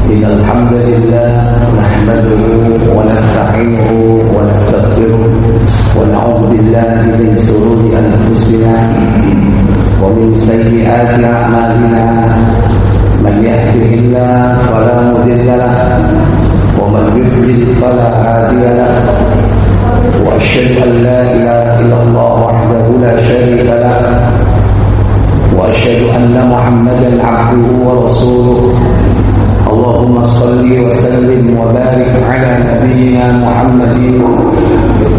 إن الحمد لله نحمده ونستعينه ونستغفره ونعوذ بالله من شرور أنفسنا ومن سيئات أعمالنا من يهده الله فلا مضل له ومن يضلل فلا هادي له وأشهد أن لا إله إلا الله وحده لا شريك له وأشهد أن محمدا عبده ورسوله اللهم صل وسلم وبارك على نبينا محمد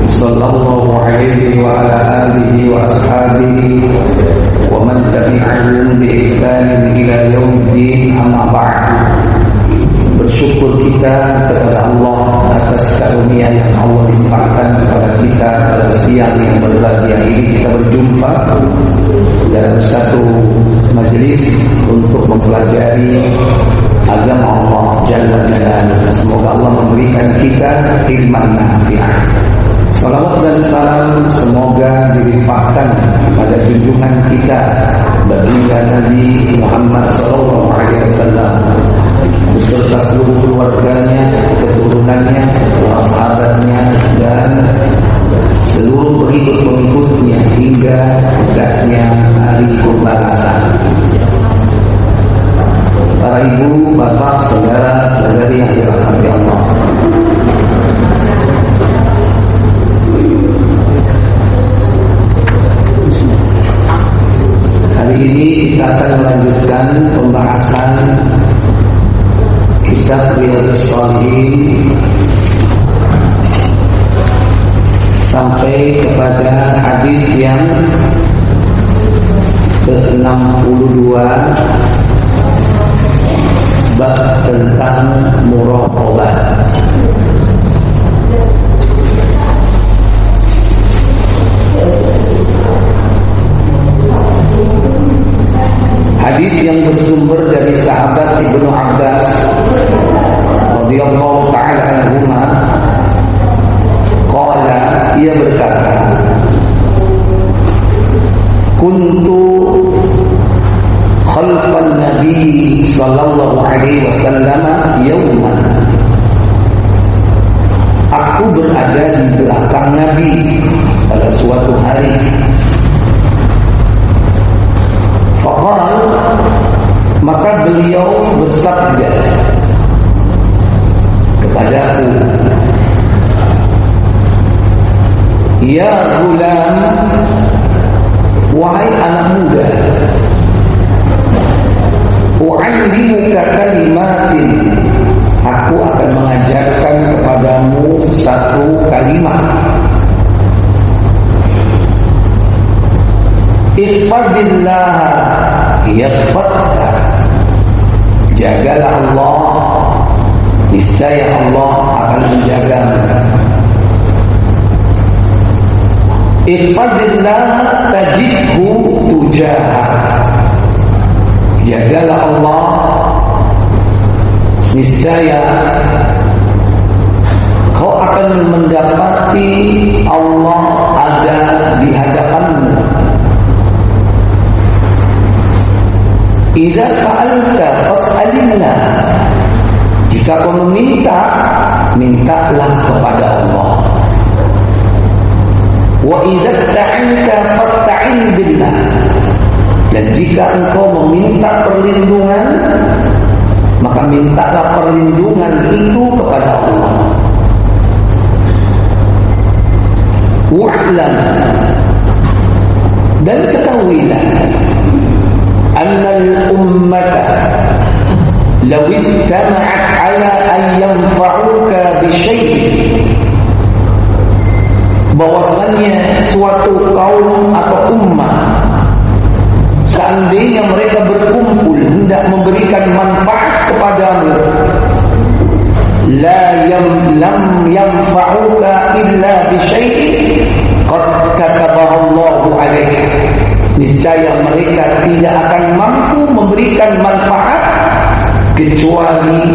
صلى الله عليه وعلى آله وأصحابه ومن تبعهم بإحسان إلى يوم الدين أما بعد. Bersyukur kita kepada Allah atas karunia yang Allah limpahkan kepada kita pada siang yang berbahagia ini. Kita berjumpa dalam satu majelis untuk mempelajari agama Allah Jalla Jalaluhu. Semoga Allah memberikan kita ilmu nafi'ah. Salawat dan salam semoga dilimpahkan pada junjungan kita baginda Nabi Muhammad SAW beserta seluruh keluarganya, keturunannya, para sahabatnya dan seluruh pengikut-pengikutnya hingga tegaknya hari pembalasan. Para ibu, bapak, saudara, saudari yang dirahmati Allah. Hari ini kita akan melanjutkan pembahasan kitab Riyadhus Shalihin sampai kepada hadis yang ke-62 bab tentang muraqabah. Hadis yang bersumber dari sahabat Ibnu Abbas radhiyallahu ta'ala anhuma, qala, ia berkata, kuntu khalfan Nabi sallallahu alaihi wasallam yawman, aku berada di belakang Nabi pada suatu hari. Faqala, maka beliau bersabda kepadaku, ya gulam, wahai anak muda, u'allimuka kalimatin, aku akan mengajarkan kepadamu satu kalimat. Ihfadillah yahfadka, jagalah Allah, niscaya Allah akan menjagamu. Ihfadillah tajidhu tujahak, jagalah Allah, niscaya kau akan mendapati Allah ada di hadapanmu. Idza sa'alta fas'alillah, jika kau meminta, mintalah kepada Allah. Wa idza ista'anta fasta'in billah, dan jika engkau meminta perlindungan, maka mintalah perlindungan itu kepada Allah. Wa'lam, dan ketahuilah, annal ummata law ijtama'at ala an yanfa'uka bi syai'in, bahwasanya suatu kaum atau ummah seandainya mereka berkumpul hendak memberikan manfaat kepadamu, lam yanfa'uka illa bi syai'in qad katabahu Allahu 'alaik, niscaya mereka tidak akan mampu memberikan manfaat kecuali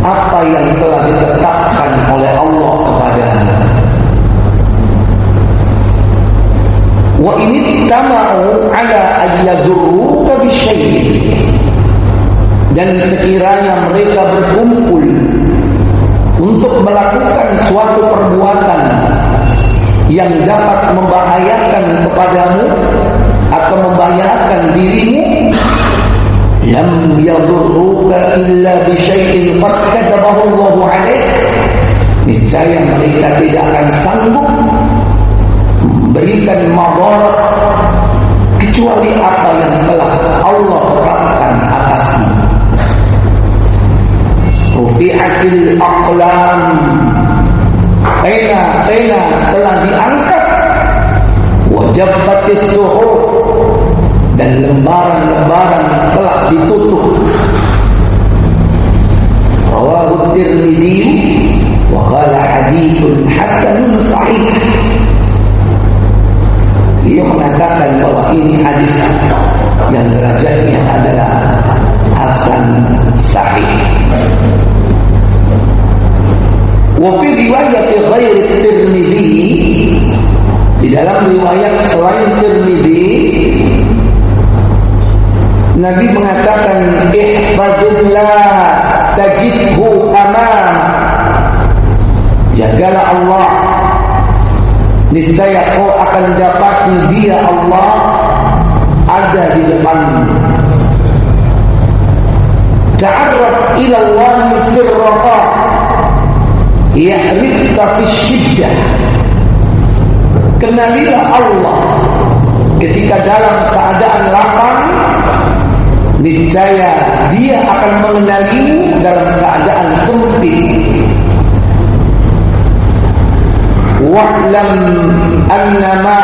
apa yang telah ditetapkan oleh Allah kepadanya. Wa in ittama'u 'ala an yadurruka bi syai'in, Dan sekiranya mereka berkumpul untuk melakukan suatu perbuatan yang dapat membahayakan kepadamu atau membahayakan dirimu, lam yadurruka illa bi syai'in qad katabahu Allahu 'alaik, niscaya mereka tidak akan sanggup memberikan madarat kecuali apa yang telah Allah tetapkan atasmu. Rufi'atil aqlam, pena telah diangkat, wajabbatis suhuf, dan lembaran-lembaran telah ditutup. Rawahu Tirmidzi wa qala haditsun hasanun sahih. Dia mengatakan bahwa ini hadis yang derajatnya adalah hasan sahih. Wa fi riwayat ghairi Tirmidzi, di dalam riwayat selain Tirmidzi, Nabi mengatakan ihfazillah tajidhu amam, jagalah Allah, niscaya kau akan dapati Dia Allah ada di depanmu. Ta'arraf ila Allah fir raqa ya'rifka fis syiddah. Kenalilah Allah ketika dalam keadaan lapang, niscaya Dia akan mengenalimu dalam keadaan sempit. Wa'lam annama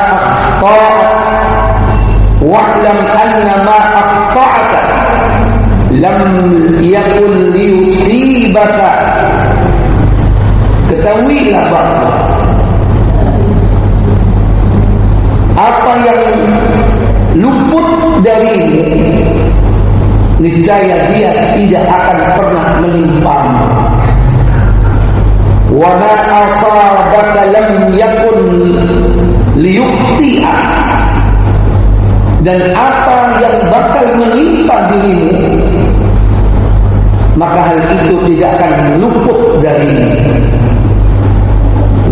akhta'aka lam yakun liyusibaka. Ketahuilah bahwa apa yang luput darimu, niscaya dia tidak akan pernah menimpamu. Wa ma asabaka lam yakun liyukhti'ak, dan apa yang bakal menimpa dirimu, maka hal itu tidak akan luput darimu.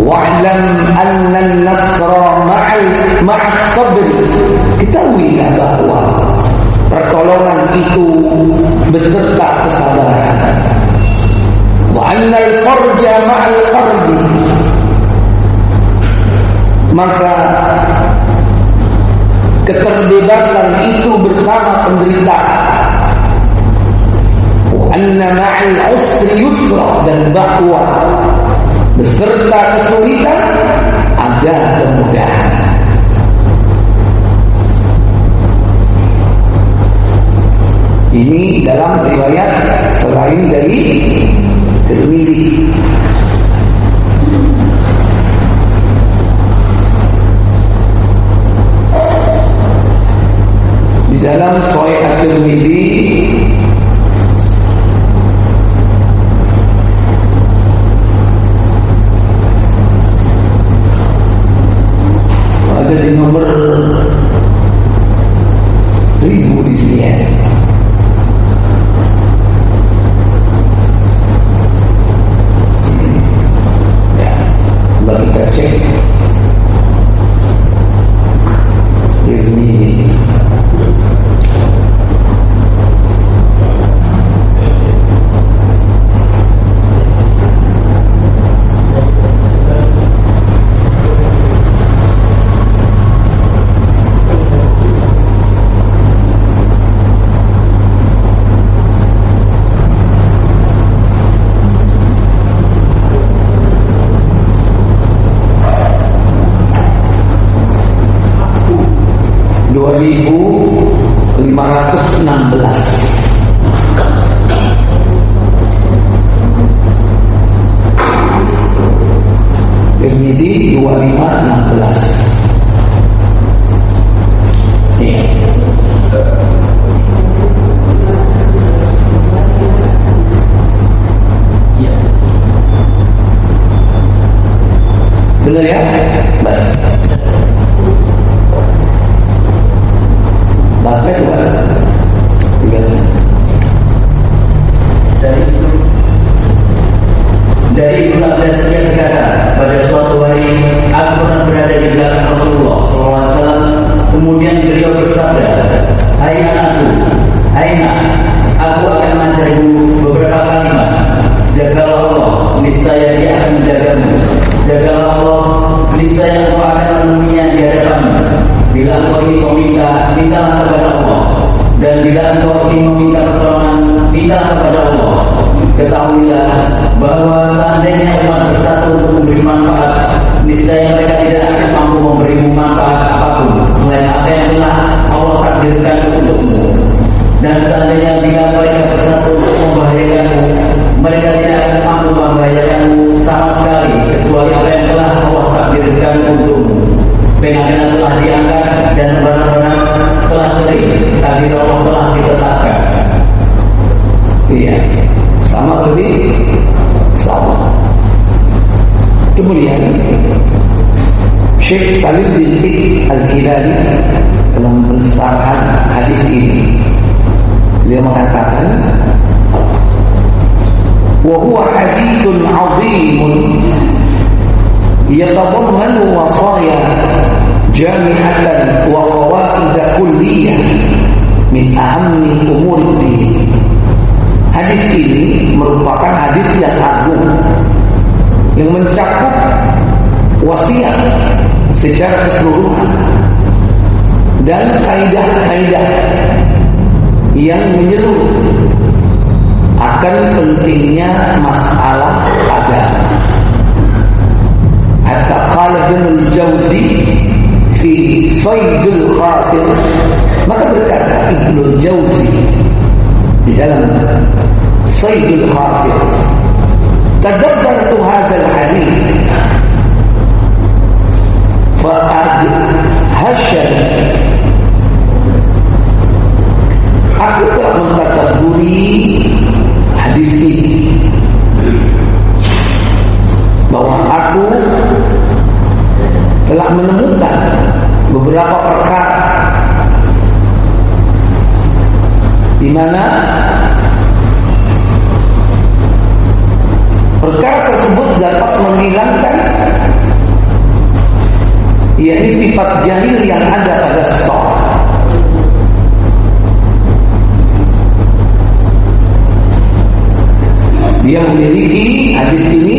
Wa'lam anna an-nasra ma'as sabr. Ketahuilah bahwa pertolongan itu beserta kesabaran. Wa anna al-farja ma'al qarbi. Maka keterbebasan itu bersama penderitaan. Wa anna ma'al usri yusra, dan bahwa beserta kesulitan ada kemudahan. Ini dalam riwayat selain dari Tirmidzi. Di dalam Sahih At-Tirmidzi ada di nomor 1000 di sini ya. Coba kita cek ini. Tirmidzi 2516. Iya. Iya. Benar ya? Baik. Baca dua. Tiga. 15 dia berkata, pada suatu hari aku pernah berada di belakang Rasulullah SAW. Kemudian beliau bersabda, hai anakku, hai nak, aku akan mengajarimu beberapa kalimat. Jagalah Allah, niscaya Dia akan menjagamu. Jagalah Allah, niscaya engkau akan menemuinya di hadapanmu. Bila engkau ingin meminta, mintalah kepada Allah. Dan bila engkau ingin meminta pertolongan, mintalah kepada Allah. Ketahuilah bahwa seandainya umat bersatu untuk memberi manfaat, niscaya mereka tidak akan mampu memberimu manfaat apapun selain apa yang telah Allah takdirkan untukmu. Dan seandainya bila mereka bersatu untuk membahayakanmu, mereka tidak akan mampu membahayakanmu sama sekali kecuali apa yang telah Allah takdirkan untukmu. Pengadilan telah diangkat dan benar-benar telah kering, takdir Allah telah ditetapkan. Iya, sama lebih sama. Kemudian Syekh Salim bin Al-Hilali dalam pensarahan hadis ini, beliau mengatakan, wa huwa hadithun 'azimun yatadammanu wasaya jami'atan wa qawaid kulliyah min ahammi umuriddin. Hadis ini merupakan hadis yang agung yang mencakup wasiat secara keseluruhan dan kaidah-kaidah yang menyeluruh akan pentingnya masalah agama. Hatta qala Ibnul Jauzi fi Saydul Khatir, maka berkata Ibnul Jauzi di dalam Saydul Khatir, tadabbartu hadzal hadis fa hasyad, aku telah mentadabburi hadis ini, bahwa aku telah menemukan beberapa perkara di mana perkara tersebut dapat menghilangkan yakni sifat jahil yang ada pada seseorang. Dia memiliki hadis ini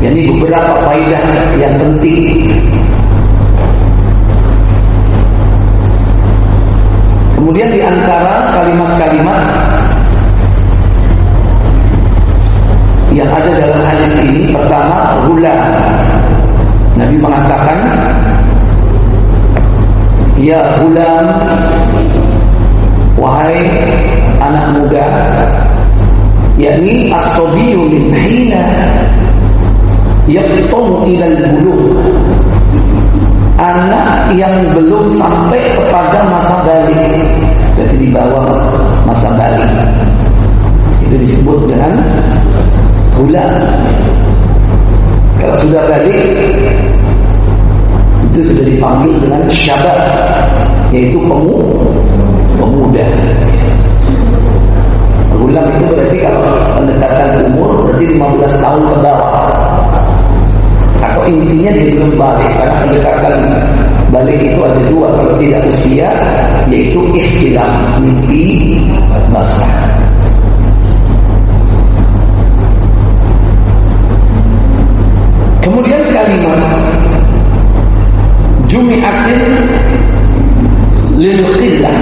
yakni beberapa faedah yang penting. Kemudian di antara kalimat-kalimat yang ada dalam hadis ini, pertama, ghulam. Nabi mengatakan, ya ghulam, wahai anak muda, yakni as-sabiyyu min hina yaqtamu ila al-bulugh, anak yang belum sampai kepada masa balik, jadi di bawah masa balik, itu disebut dengan ghulam. Kalau sudah balik, itu sudah dipanggil dengan syabab, yaitu pemuda. Ghulam itu berarti kalau mendekatkan umur berarti 15 tahun ke bawah. Atau intinya dia belum balik, karena pendekatan balik itu ada dua. Kalau tidak usia, yaitu ihtilam, mimpi basah. Kemudian kalimat jumi'atin lil qillah,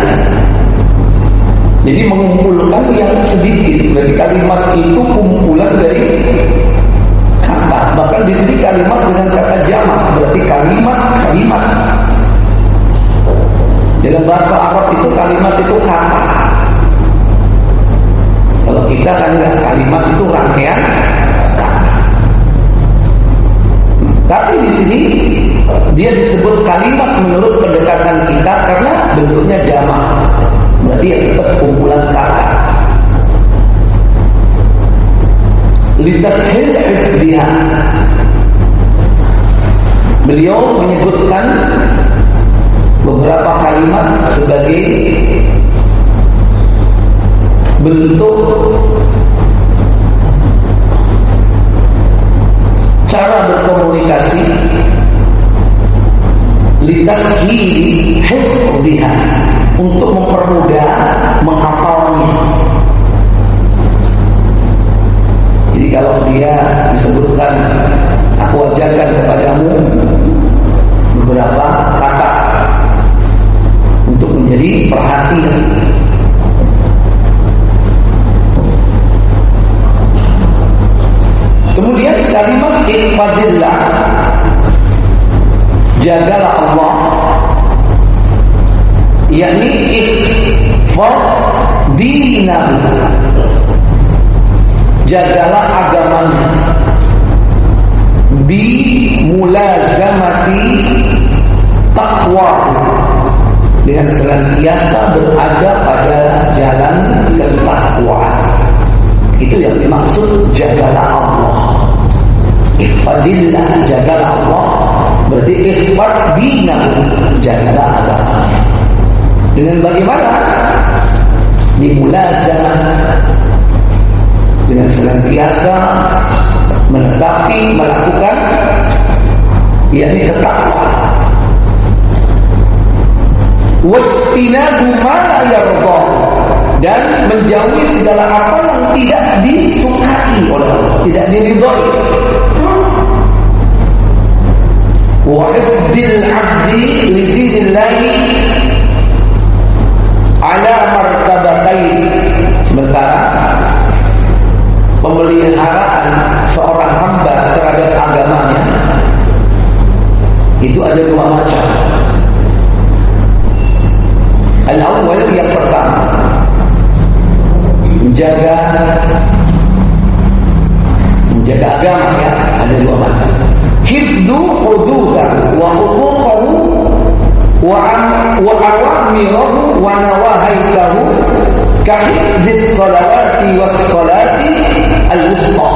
jadi mengumpulkan yang sedikit. Berarti kalimat itu kumpulan dari kata. Bahkan di sini kalimat dengan kata jamak, berarti kalimat. Dalam bahasa Arab itu kalimat itu kata. Kalau kita kan enggak, kalimat itu rangkaian kata. Tapi di sini dia disebut kalimat menurut pendekatan kita karena bentuknya jamak. Berarti ya tetap kumpulan kata. Litashil hifdhiha, beliau menyebutkan beberapa kalimat sebagai bentuk litashili hifdhiha, untuk mempermudah menghafalnya. Jadi kalau dia disebutkan, aku ajarkan kepadamu beberapa kata untuk menjadi perhatian. Kemudian kalimat ihfadillah, jagalah Allah, yakni ihfad dinahu, jagalah agamanya, bi mulazamati taqwa, dengan senantiasa berada pada jalan ketakwaan. Itu yang dimaksud jagalah Allah. Ihfadillah, jagalah Allah, berarti ihfad dinahu, jagalah agamanya. Dengan bagaimana? Dimulazamah, dengan senantiasa menetapi, melakukan, yakni ketakwaan. Wajtinabu ma la yarda, dan menjauhi segala apa yang tidak disukai oleh Allah, tidak diridhai. Wa ibdil 'abdi li dinillahi ala martabatain. Sementara pemeliharaan seorang hamba terhadap agamanya itu ada dua macam. Al-awwal, yang pertama, menjaga agama, ya, ada dua macam. Hifdzu hududahu wa huquqahu wa awamirahu wa nawahaitahu ka hifdzis salawati was salati al-wusta,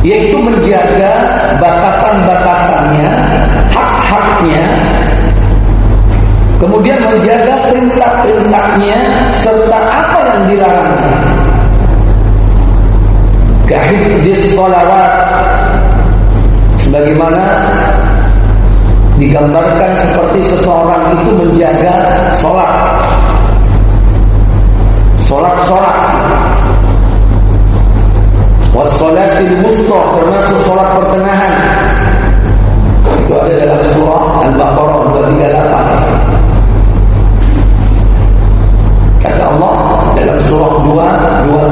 yaitu menjaga batasan-batasannya, hak-haknya, kemudian menjaga perintah-perintahnya serta apa yang dilarangnya. Kahifdzis sholawat, sebagaimana digambarkan seperti seseorang itu menjaga sholat. Wassolatil wusta, termasuk sholat pertengahan. Itu ada dalam surah Al-Baqarah 238. Kata Allah dalam surah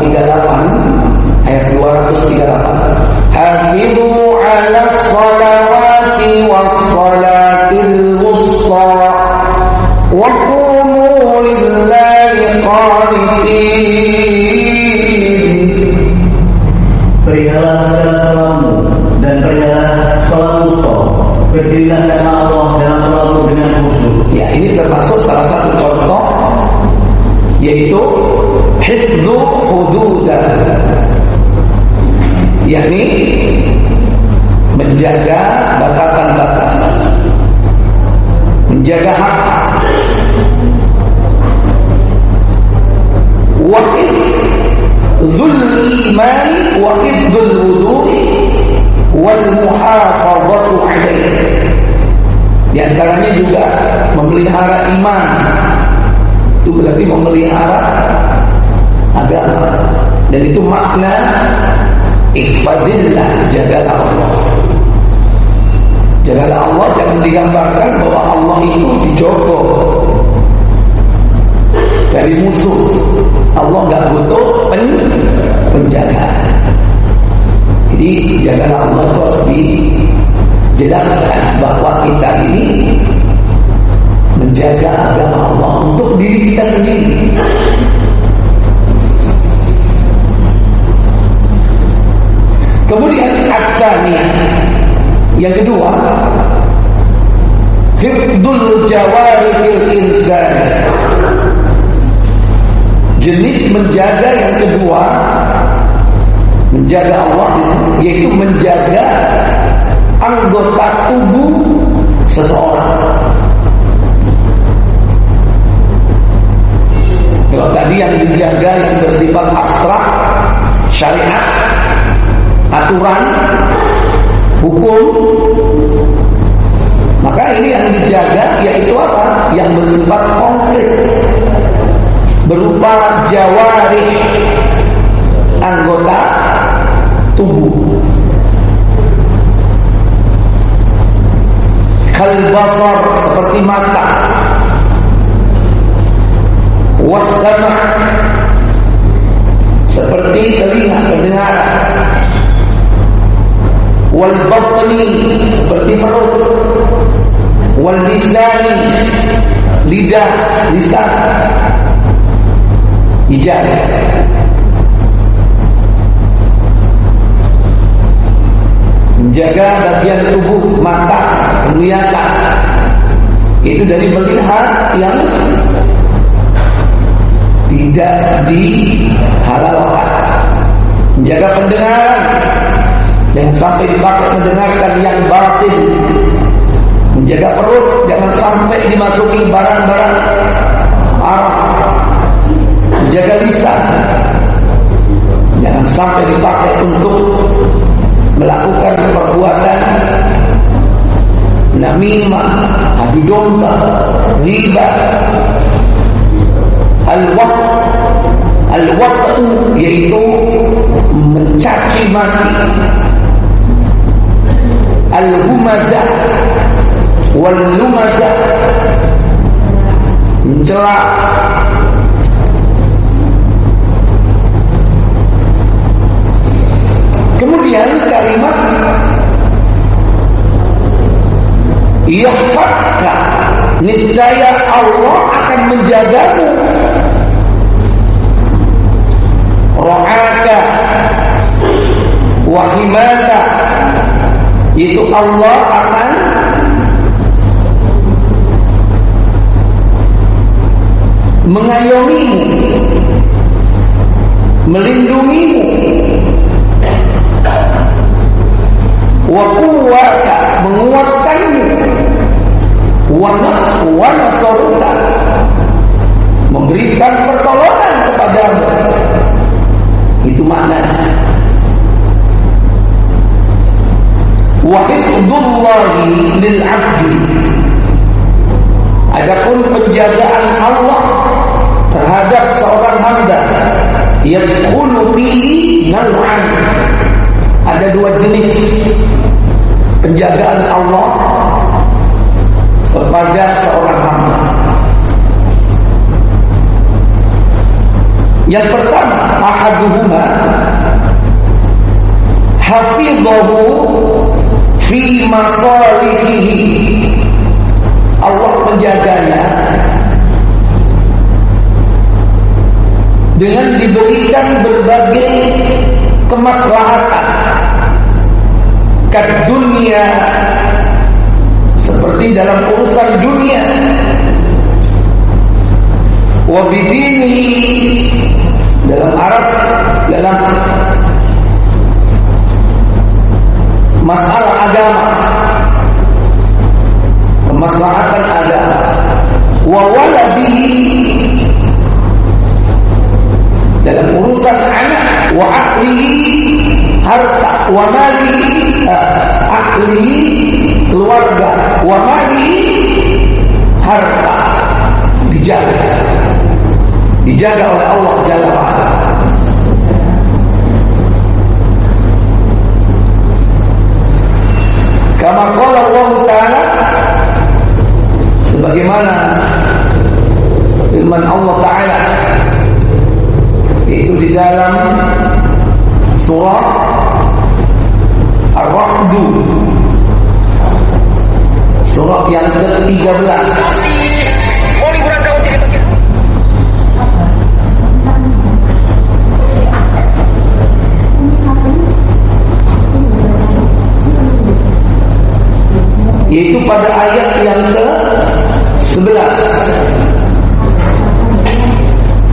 238 ayat 238, Hafizu 'alas salawati was salatil wusta wa qumu lillahi qanitin. Berilah salammu dan berilah salat wusta, berdirilah karena Allah dalam salatmu dengan khusyuk. Ya, ini termasuk salah satu contoh, yaitu hifdzu hududah, yakni menjaga batasan-batasan, menjaga hak. Wa hifdzul iman wa hifdzul wudu'i wal muhafadzatu 'alaihi. Di antaranya juga memelihara iman, itu berarti memelihara agama, dan itu makna ihfadillah, jagalah Allah. Jagalah Allah, jangan digambarkan bahwa Allah itu dijogo dari musuh. Allah nggak butuh penjagaan. Jadi jagalah Allah itu harus dijelaskan bahwa kita ini menjaga agama Allah untuk diri kita sendiri. Kemudian at-tsaniyah, yang kedua, hifdzul jawarihil insan. Jenis menjaga yang kedua, menjaga Allah yaitu menjaga anggota tubuh seseorang. Kalau tadi yang dijaga yang bersifat abstrak, syariat, aturan, hukum, Maka ini yang dijaga yaitu apa? Yang bersifat konkret, berupa jawari, anggota tubuh. Kal basar, seperti mata, was-sama', seperti telinga, pendengaran, wal batni, seperti perut, wal lisani, lidah, lisan, dijaga. Menjaga bagian tubuh, mata, penglihatan, itu dari melihat yang tidak dihalalkan. Menjaga pendengaran, jangan sampai dipakai mendengarkan yang batil. Menjaga perut, jangan sampai dimasuki barang-barang haram. Menjaga lisan, jangan sampai dipakai untuk melakukan perbuatan namimah, adu domba, riba. Al-waqtu yaitu mencaci maki. Al-humazah wal-lumazah, mencela. Kemudian kalimat yahfadka, niscaya Allah akan menjagamu. Ra'aka wa himaka, itu Allah akan mengayomimu, melindungimu. Wa quwwaka, menguatkanmu. Wa nasaruka, memberikan pertolongan kepadamu. Itu maknanya. Wa hifdzullahi lil 'abdi, adapun penjagaan Allah terhadap seorang hamba, yadkhulu fihi naw'an, ada dua jenis penjagaan Allah kepada seorang hamba. Yang pertama, ahaduhuma hafidhahu fi masalihihi, Allah menjaganya dengan diberikan berbagai kemaslahatan. Dunia, seperti dalam urusan dunia. Wa bidini, dalam masalah agama, kemaslahatan agama. Wa waladihi, dalam urusan anak. Wa aqlihi, harta. Wa mali, ahli, keluarga. Wa mali, harta. Dijaga oleh Allah Jalla wa'ala. Kama qala Allah Ta'ala, sebagaimana firman Allah Ta'ala itu di dalam surah Ar-Ra'd, surah yang ke-13. Yaitu pada ayat yang ke-11.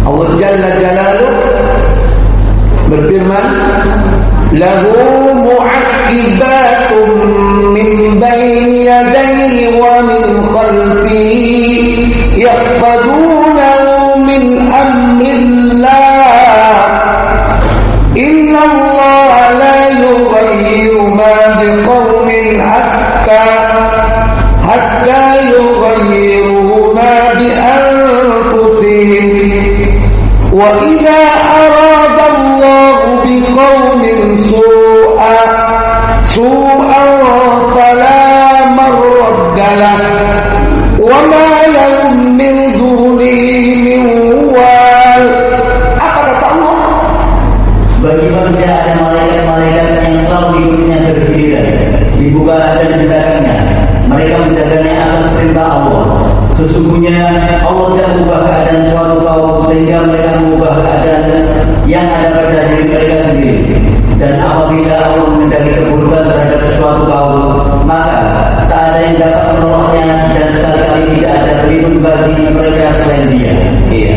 Allah Jalla Jalaluh berfirman, lahu mu'aqibatun min bayni yadayhi wa min khalfihi yahfazunahu min amrillah, inna Allah la yughayyiru ma biqawmin hatta Wa idza arada Allah biqaumin su'an fala maraddalah wa ma lahum min dunihi min wal. Apa kata Allah? Bagi manusia ada malaikat-malaikat yang selalu hidupnya bergiliran, dibuka dan dibelakangnya. Mereka menjaganya atas perintah Allah. Sesungguhnya Allah tidak mengubah keadaan suatu kaum sehingga mereka mengubah keadaan yang ada pada diri mereka sendiri. Dan apabila Allah mengendaki keburukan terhadap suatu kaum, maka tak ada yang dapat menolongnya dan sekali-kali tidak ada pelindung bagi mereka selain Dia. Iya.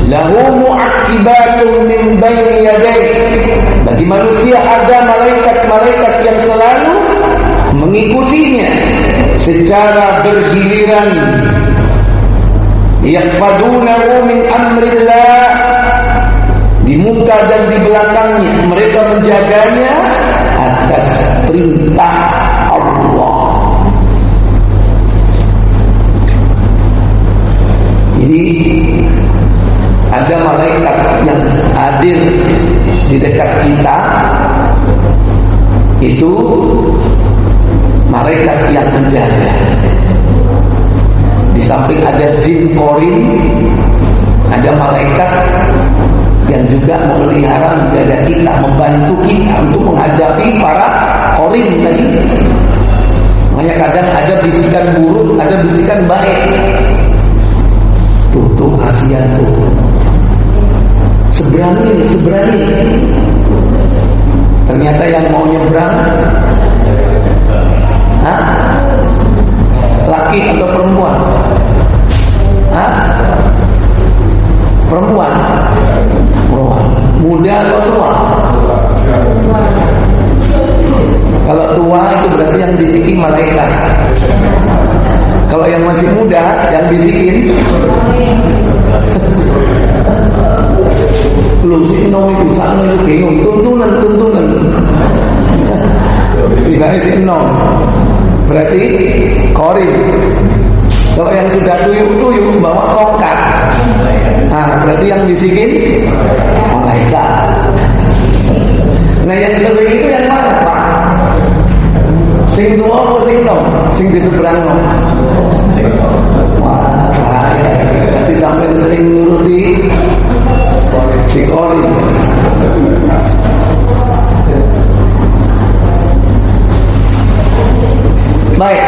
Lahu mu'aqibatun min baini yadayhi. Bagi manusia ada malaikat-malaikat yang selalu mengikutinya secara bergiliran. Yaqfadunahu min amrillah. Di muka dan di belakangnya mereka menjaganya atas perintah Allah. Jadi ada malaikat yang hadir di dekat kita, itu malaikat yang menjaga. Di samping ada jin korin, ada malaikat yang juga memelihara, menjaga kita, membantu kita untuk menghadapi para korin tadi. Makanya kadang ada bisikan buruk, ada bisikan baik. Tuh kasihan tuh. Seberani. Ternyata yang mau nyebrang, laki atau perempuan? Perempuan. Muda atau tua? Kalau tua itu berarti yang bisikin malaikat. Kalau yang masih muda, yang bisikin lu si nom itu sana itu bingung, tuntunan. Tidak si nom, berarti korin. Kalau yang sudah tuyuk bawa tongkat, berarti yang bisikin malaikat. Nah yang sering itu yang mana Pak? Sing tua apa sing nom? Sing di seberang nom. Wah, nanti sampai sering nuruti si korin. Baik.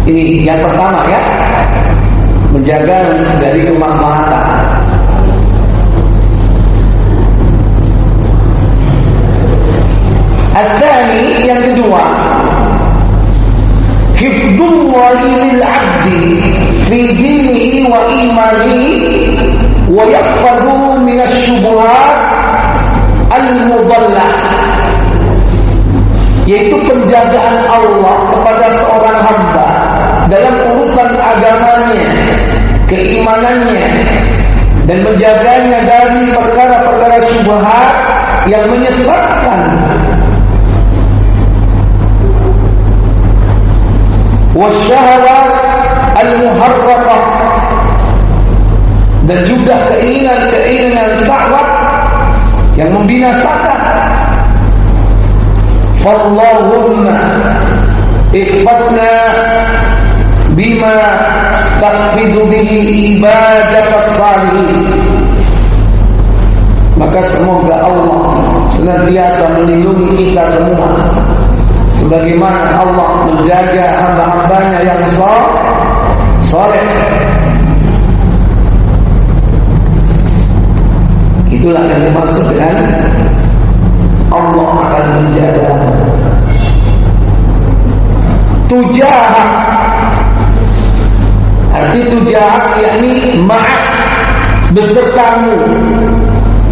Ini yang pertama ya, menjaga dari kemaslahatan. Al-thani, yang kedua, hifdzullahi lil-'abdi fi dinihi wa imanihi wa yahfadhuhu min asy-syubuhat al-mudallah, yaitu penjagaan Allah kepada seorang hamba dalam urusan agamanya, keimanannya, dan menjaganya dari perkara-perkara syubhat yang menyesatkan. Wasyahawat al-muharraqah, dan juga keinginan-keinginan syahwat yang membinasakan. Fallahumma ihfadna bima taqbidu bihi ibadakas salihin. Maka semoga Allah senantiasa melindungi kita semua sebagaimana Allah menjaga hamba-hambanya yang saleh. Itulah yang dimaksud dengan Allah akan menjaga. Tujahak, arti tujahak yakni ma'ak, besertamu,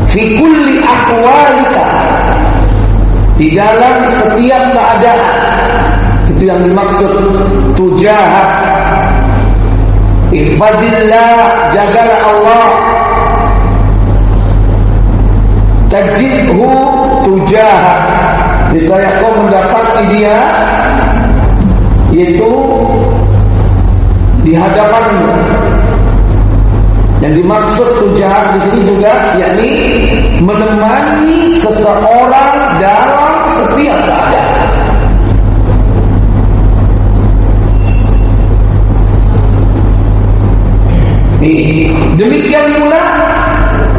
fi kulli ahwalika, di dalam setiap keadaan. Itu yang dimaksud tujahak. Ihfadillah, jagalah Allah. Tajidhu tujahak, niscaya kau mendapati dia, yaitu di hadapanmu. Yang dimaksud tujahat di sini juga yakni menemani seseorang dalam setiap keadaan. Demikian pula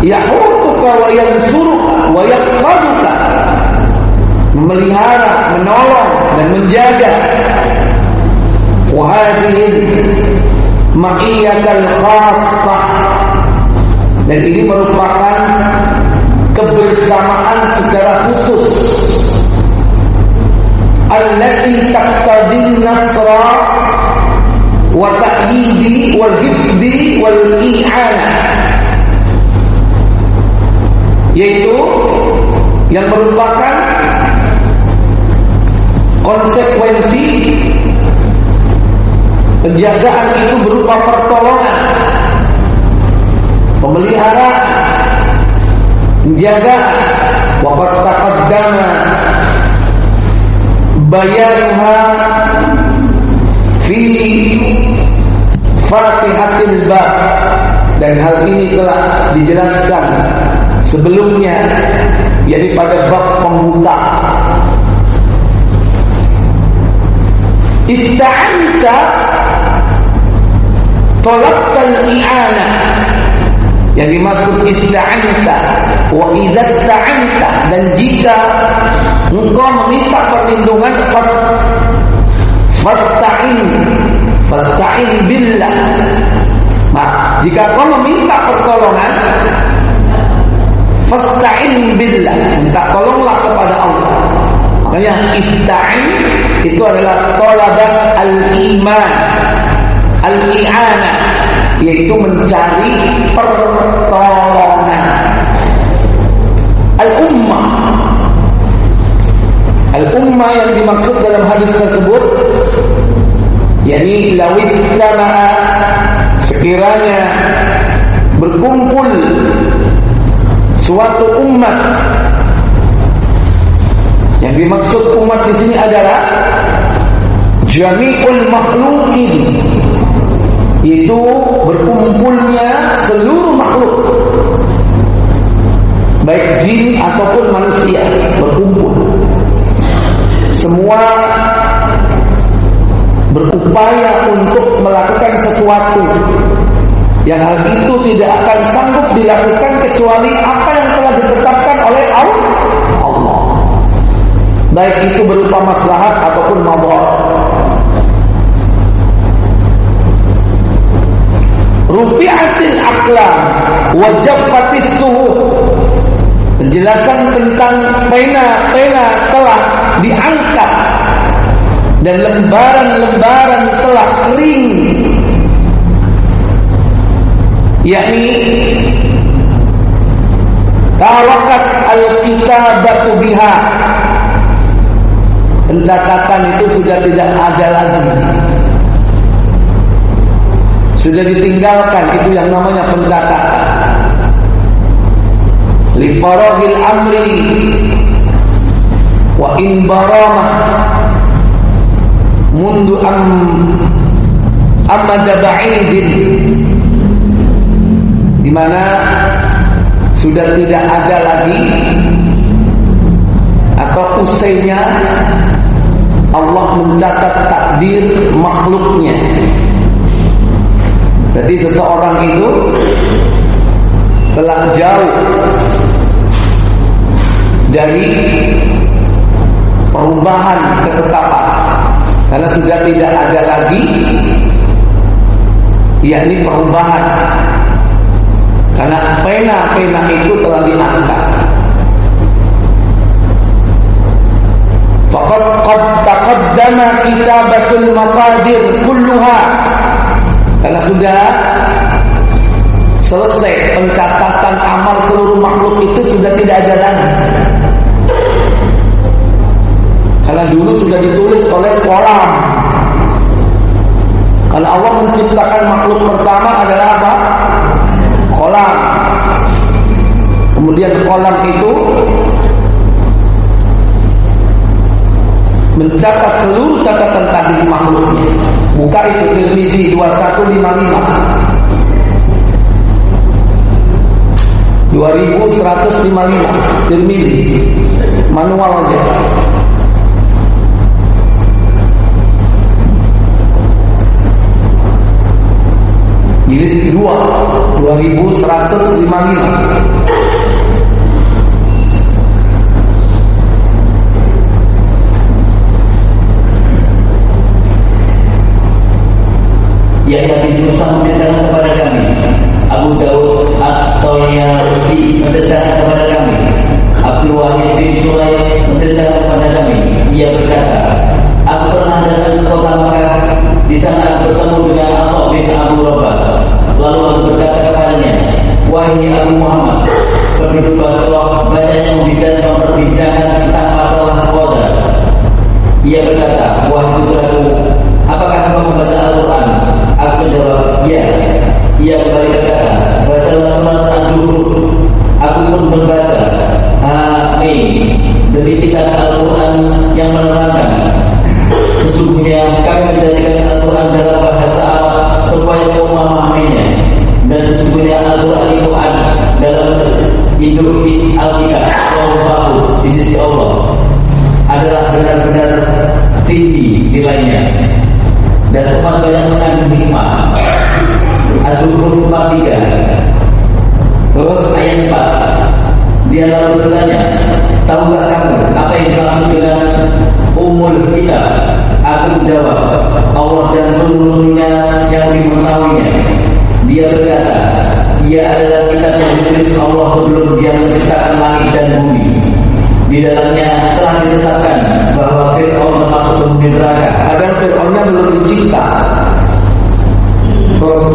yahutuka wa yansuruka wa yaqaduka, memelihara, menolong dan menjaga. Wa hadhihi ma'iyatul khassah, dan ini merupakan kebersamaan secara khusus allati taqtadin nasra wa ta'yidi wal hifdi wal i'ana, yaitu yang merupakan konsekuensi penjagaan itu berupa pertolongan, pemeliharaan, penjagaan. Waqad taqaddama bayanha fi Fatihatil Bab, dan hal ini telah dijelaskan sebelumnya, yakni pada bab pembuka. Ista'anta talabtal i'ana, yang dimaksud ista'anta wa idza ista'anta, dan jika engkau meminta perlindungan fasta'in billah. Nah, jika kau meminta pertolongan, fasta'in billah, minta tolonglah kepada Allah. Makanya ista'in itu adalah talabat al-iman, al-i'ana, yaitu mencari pertolongan. Al-ummah yang dimaksud dalam hadis tersebut yakni lawis jama'a, sekiranya berkumpul suatu umat. Yang dimaksud umat di sini adalah jami'ul makhluqin, yaitu berkumpulnya seluruh makhluk, baik jin ataupun manusia berkumpul. Semua berupaya untuk melakukan sesuatu yang hal itu tidak akan sanggup dilakukan kecuali apa yang telah ditetapkan oleh Allah, baik itu berupa maslahat ataupun madharat. Rufi'atil aqlam wa jaffatis suhuf, penjelasan tentang pena-pena telah diangkat dan lembaran-lembaran telah kering, yakni tarakat al-kitabatu biha, pencatatan itu sudah tidak ada lagi, sudah ditinggalkan itu yang namanya pencatatan. Li farahil amri wa in baramah mundu amada ba'idin, di mana sudah tidak ada lagi atau usainya Allah mencatat takdir makhluknya. Jadi seseorang itu telah jauh dari perubahan ketetapan, karena sudah tidak ada lagi yakni perubahan, karena pena-pena itu telah diangkat. Faqad taqaddama kitabatul maqadir kulluha, karena sudah selesai pencatatan amal seluruh makhluk itu sudah tidak ada lagi, karena dulu sudah ditulis oleh kolam. Karena Allah menciptakan makhluk pertama adalah apa? Kolam. Kemudian kolam itu mencatat seluruh catatan tadi makhluknya. Buka itu ilmi Tirmidzi 2155 Tirmidzi manual aja. Jilid 2 2155. Yang Nabi Musa menceritakan kepada kami, Abu Daud At-Tayalisi menceritakan kepada kami, Abdul Wahid bin Sulaim menceritakan kepada kami. Ia berkata, aku pernah datang ke kota Makkah. Di sana aku bertemu dengan Atha bin Abu Rabah. Lalu aku berkata kepadanya, wahai Abu Muhammad, penduduk Basrah banyak yang memperbincangkan tentang masalah qadar. Ia berkata, wahai putraku, apakah kamu membaca Al-Quran? Aku menjawab, ya. Ia kembali berkata, bacalah surat Az-Zukhruf. Aku pun membaca, amin. Demikian Al-Quran yang menerangkan, sesungguhnya kami menjadikan Al-Quran dalam bahasa Arab supaya kau memahaminya. Dan sesungguhnya Al-Quran itu ada dalam induk Al-Kitab di sisi Allah adalah benar-benar tinggi nilainya. Dan umat banyak mengandung hikmah. Az-Zukhruf 43. Terus ayat 4. Dia lalu bertanya, tahukah kamu apa yang dimaksud dengan umul kitab? Aku menjawab, Allah dan seluruhnya yang mengetahuinya. Dia berkata, ia adalah kitab yang ditulis Allah sebelum dia menciptakan langit dan bumi. Di dalamnya telah ditetapkan bahwa Fir'aun termasuk penghuni neraka. Padahal Fir'aunnya belum dicipta. Terus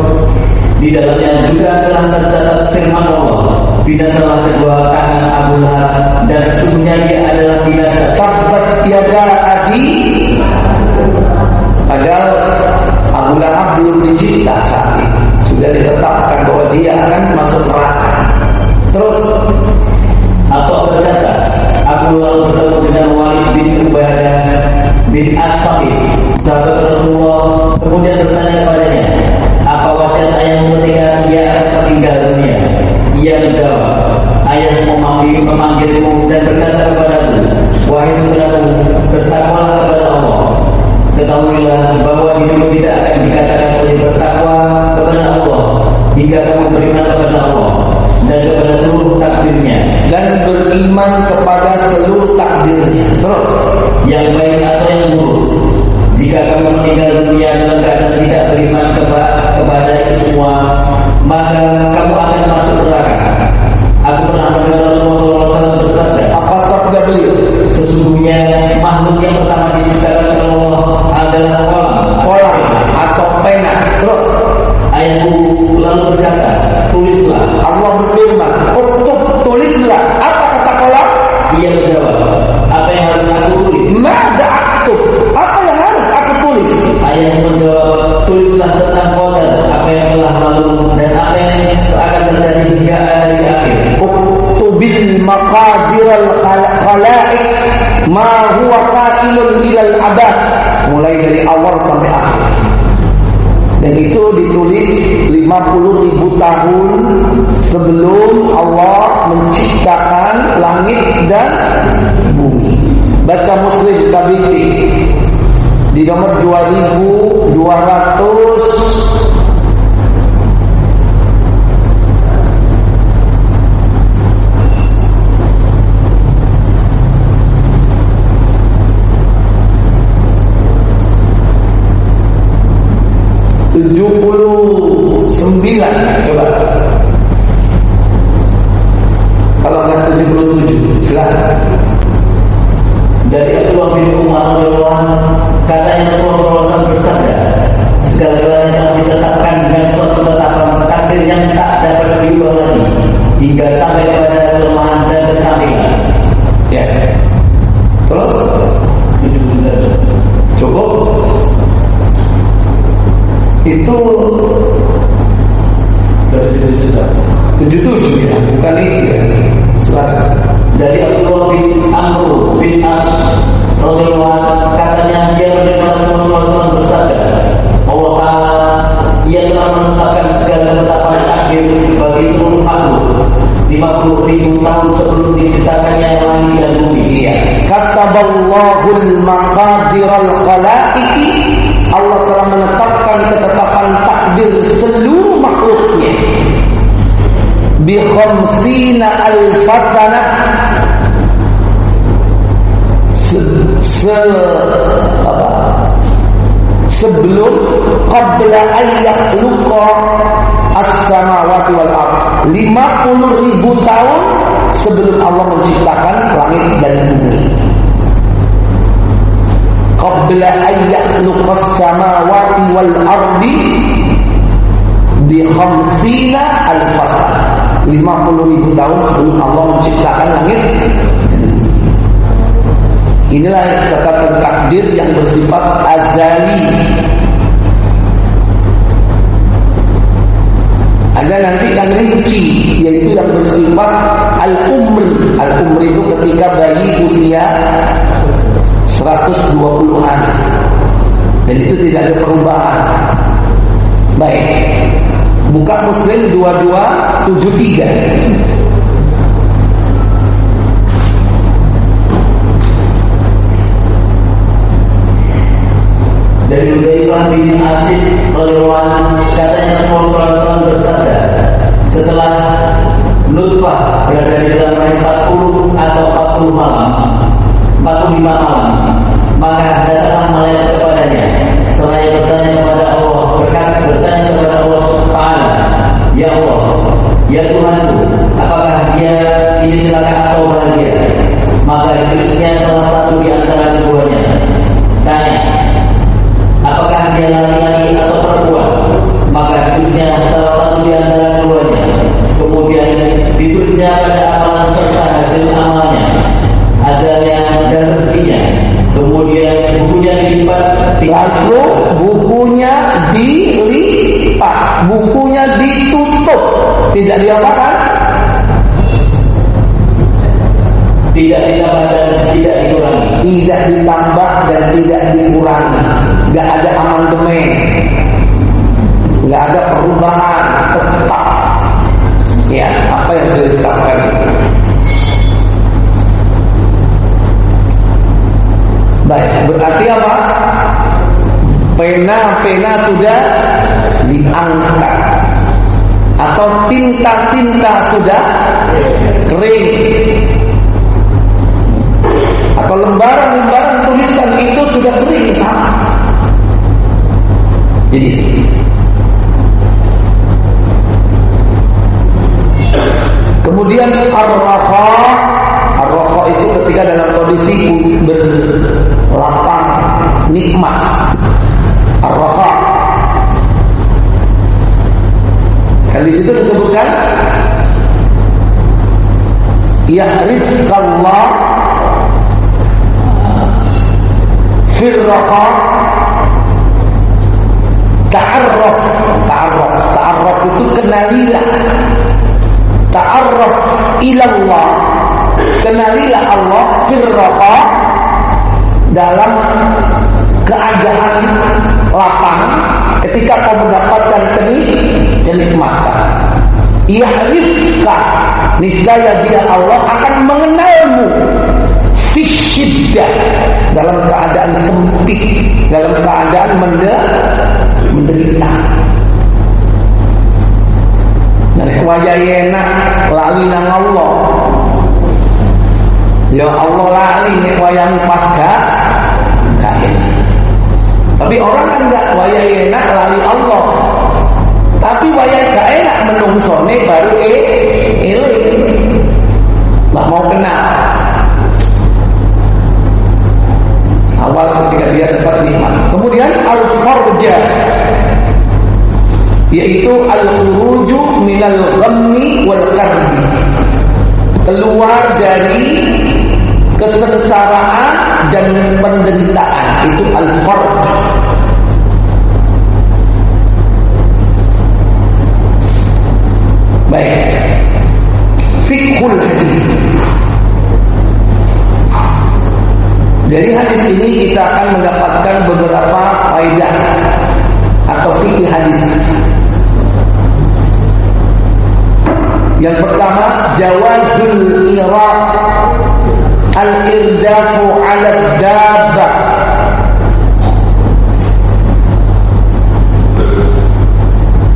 di dalamnya juga telah tercatat firman Allah, binasalah kedua tangan Abu Lahab, dan sesungguhnya dia adalah binasa. Tabbat yada Abi. Padahal Abu Lahab belum dicipta saat itu. Sudah ditetapkan bahwa dia akan masuk neraka. Terus atau berkata, aku lalu bertemu dengan Walid bin Ubadah bin As-Samit, sahabat Rasulullah, kemudian bertanya kepadanya, apa wasiat ayahmu ketika ia akan meninggal dunia? Ia menjawab, ayahmu memanggilmu dan berkata kepadaku, wahai putraku, bertakwalah kepada Allah. Ketahuilah bahwa hidupmu tidak akan dikatakan oleh bertakwa kepada Allah hingga kamu beriman kepada Allah dan kepada seluruh takdirnya, dan beriman kepada seluruh takdirnya. Terus yang baik atau yang buruk. Jika kamu meninggal dunia dalam keadaan tidak beriman kepada itu semua, maka kamu akan masuk neraka. Aku pernah mendengar Rasulullah SAW bersabda, apa sabda beliau? Sesungguhnya makhluk yang pertama diciptakan oleh Allah adalah kolam atau pena. Terus ayahku lalu berkata, tulislah. Allah berfirman, untuk tulislah. Apa kata kolam? Ia menjawab, apa yang harus aku tulis? Mada aktub. Apa yang harus aku tulis? Ayahku menjawab, tulislah tentang qadar, apa yang telah lalu dan apa yang akan terjadi hingga hari akhir. Uktubil maqadir al-khalaiq ma huwa qatilun ilal abad. Mulai dari awal sampai akhir. Dan itu ditulis 50.000 tahun sebelum Allah menciptakan langit dan bumi. Baca Muslim Tabiki di nomor 2200 79. Coba. Kalau nggak 77, silakan. Dari Abdullah bin Umar katanya Rasulullah SAW bersabda, segala-galanya telah ditetapkan dengan suatu ketetapan takdir yang tak dapat diubah lagi hingga sampai kepada kelemahan dan ketampilan. Ya. Terus 77. cukup. Itu 77 ya, bukan itu ya. Silakan. Dari Abdullah bin Amr bin As radhiyallahu anhu katanya dia mendengar Rasulullah SAW bersabda, Allah Ta'ala ketetapan takdir bagi seluruh makhluk 50.000 tahun sebelum diciptakannya langit dan bumi. Iya. Kataballahul maqadiral khalaiqi, Allah telah menetapkan ketetapan takdir seluruh makhluknya bi khamsina alfasana sebelum qabla ayyak luqa as-samawati wal ard, 50.000 tahun sebelum Allah menciptakan langit dan bumi. Qabla ayyak luqa as-samawati wal ardi bi khamsina alfasana, 50.000 tahun sebelum Allah menciptakan langit dan bumi. Inilah catatan takdir yang bersifat azali. Ada nanti yang rinci, yaitu yang bersifat al-umri. Al-umri itu ketika bayi usia 120 hari, dan itu tidak ada perubahan. Baik, buka Muslim 2273. Dari Hudzaifah bin Asid radhiyallahu katanya Rasulullah SAW bersabda, setelah nutfah berada di dalam rahim 40 atau 40 malam, 45 malam, maka datang malaikat kepadanya. Seraya bertanya kepada Allah, bertanya kepada Allah Taala, ya Allah, ya Tuhanku, apakah dia ini celaka atau bahagia? Maka isinya salah satu di antara keduanya. Tanya, apakah dia laki-laki atau perempuan? Maka tulisnya salah satu di antara keduanya. Kemudian ditulisnya pada amalan serta hasil amalnya, ajalnya dan rezekinya. Kemudian bukunya dilipat. Lalu bukunya dilipat, bukunya ditutup, tidak diapakan? Tidak ditambah dan tidak dikurangi. Tidak ditambah dan tidak dikurangi. Gak ada amandemen, gak ada perubahan, tetap. Ya, apa yang sudah ditetapkan itu. Baik, berarti apa? Pena sudah diangkat, atau tinta sudah kering, atau lembaran tulisan itu sudah kering sama. Jadi kemudian ar-raha itu ketika dalam kondisi berlapang nikmat. Ar-raha kan di situ disebutkan ya'rifkallah fil raha. Ta'arraf itu kenalilah. Ta'arraf ilallah, kenalilah Allah fil raha, dalam keadaan lapang ketika kau mendapatkan kenikmatan. Ya'rifka, niscaya dia Allah akan mengenalmu fi syiddah, dalam keadaan sempit, dalam keadaan menderita. Wajayena lali nang Allah, ya Allah lali nek wayang pas gak enak. Tapi orang kan enggak wayayena lali Allah, tapi wayang gak enak menungsone baru eling, nggak mau kenal. Awal ketika dia dapat nikmat. Kemudian al-kharja, yaitu al-khuruju minal ghammi wal karbi, keluar dari kesengsaraan dan penderitaan, itu al-kharj. Baik, fiqhul hadis. Dari hadis ini kita akan mendapatkan beberapa faedah atau fikih hadis. Yang pertama, jawazul iraq al-irdafu 'ala dabbah.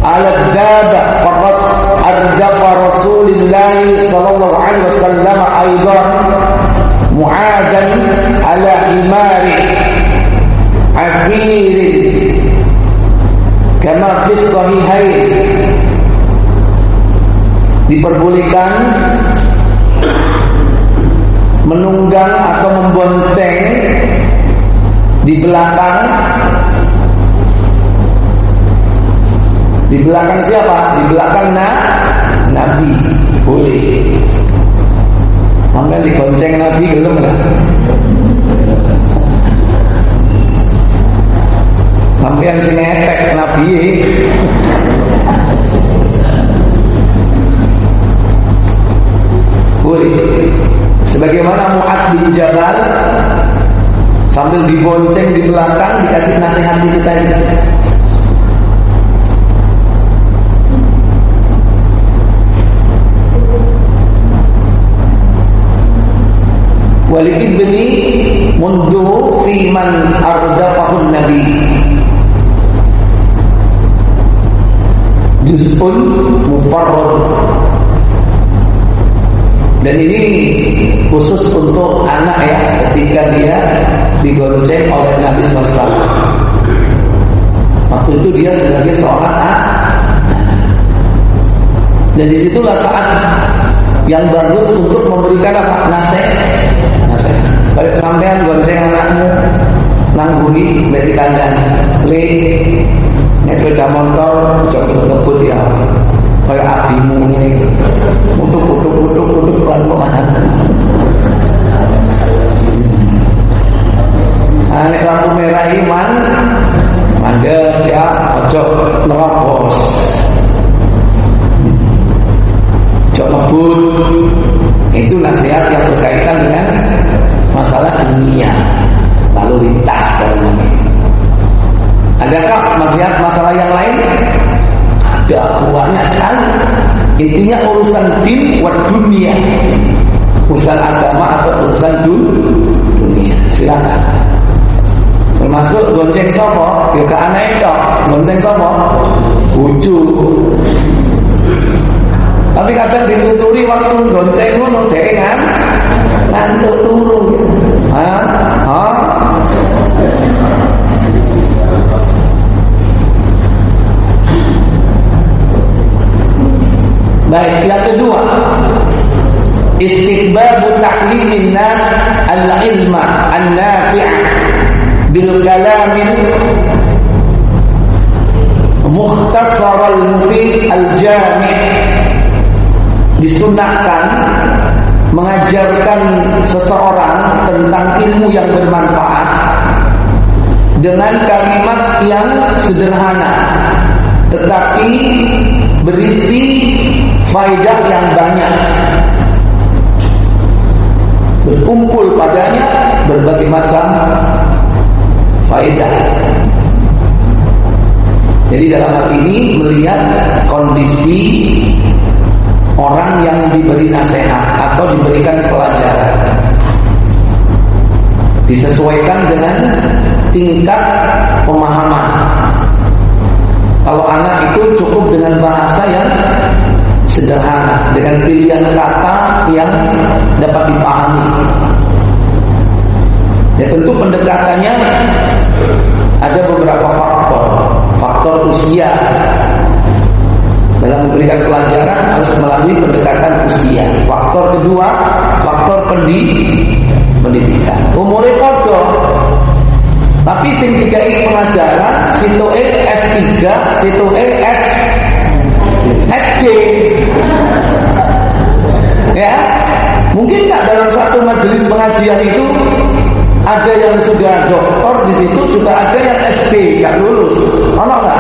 Al-dabbah faqad ardafa Rasulullah sallallahu alaihi wasallam aidan mu'adan ala himari afir kama fi sahihain. Diperbolehkan menunggang atau membonceng di belakang siapa? Di belakang Nabi. Boleh. Sampai dibonceng Nabi belum lah. Sampai yang sing ngepek Nabi. Boleh. Sebagaimana Mu'adz bin Jabal sambil dibonceng di belakang dikasih nasihat itu tadi. Walibni mundu fi man ardafahun Nabi juz'un mufarrad. Dan ini khusus untuk anak ya, ketika dia digonceng oleh Nabi SAW. Waktu itu dia sebagai seorang anak. Dan disitulah saat yang bagus untuk memberikan apa? Nasihat. Kalau sampean gonceng anakmu nangguri dari kandang, sepeda motor coba ngebut ya. Kayak abimu ini utuk pelan-pelan. Nek lampu merah iman mandek ya, ojo nerobos, ojo ngebut. Itu nasihat yang berkaitan dengan masalah dunia, lalu lintas dan lain-lain. Adakah nasihat masalah yang lain? Ada, banyak sekali. Intinya urusan din wa dunia, urusan agama atau urusan dunia. Silakan. Termasuk gonceng sopo, ya ke anak itu gonceng sopo, lucu. Tapi kadang dituturi waktu gonceng lu dengan ngantuk turu. Baik, yang kedua, istiqbabu ta'limin nas al-ilma an-nafi' bil kalamin mukhtasar al-mufid al-jami'. Disunahkan mengajarkan seseorang tentang ilmu yang bermanfaat dengan kalimat yang sederhana tetapi berisi faedah yang banyak. Berkumpul padanya berbagai macam faedah. Jadi dalam hal ini melihat kondisi orang yang diberi nasihat atau diberikan pelajaran, disesuaikan dengan tingkat pemahaman. Kalau anak itu cukup dengan bahasa yang sederhana, dengan pilihan kata yang dapat dipahami. Ya tentu pendekatannya ada beberapa faktor usia. Dalam memberikan pelajaran harus melalui pendekatan usia. Faktor kedua, faktor pendidikan. Umurnya podo, tapi sing dikai pengajaran situe S3, situe SD. Ya, mungkin nggak dalam satu majelis pengajian itu ada yang sudah doktor, di situ juga ada yang SD nggak lulus. Ono nggak?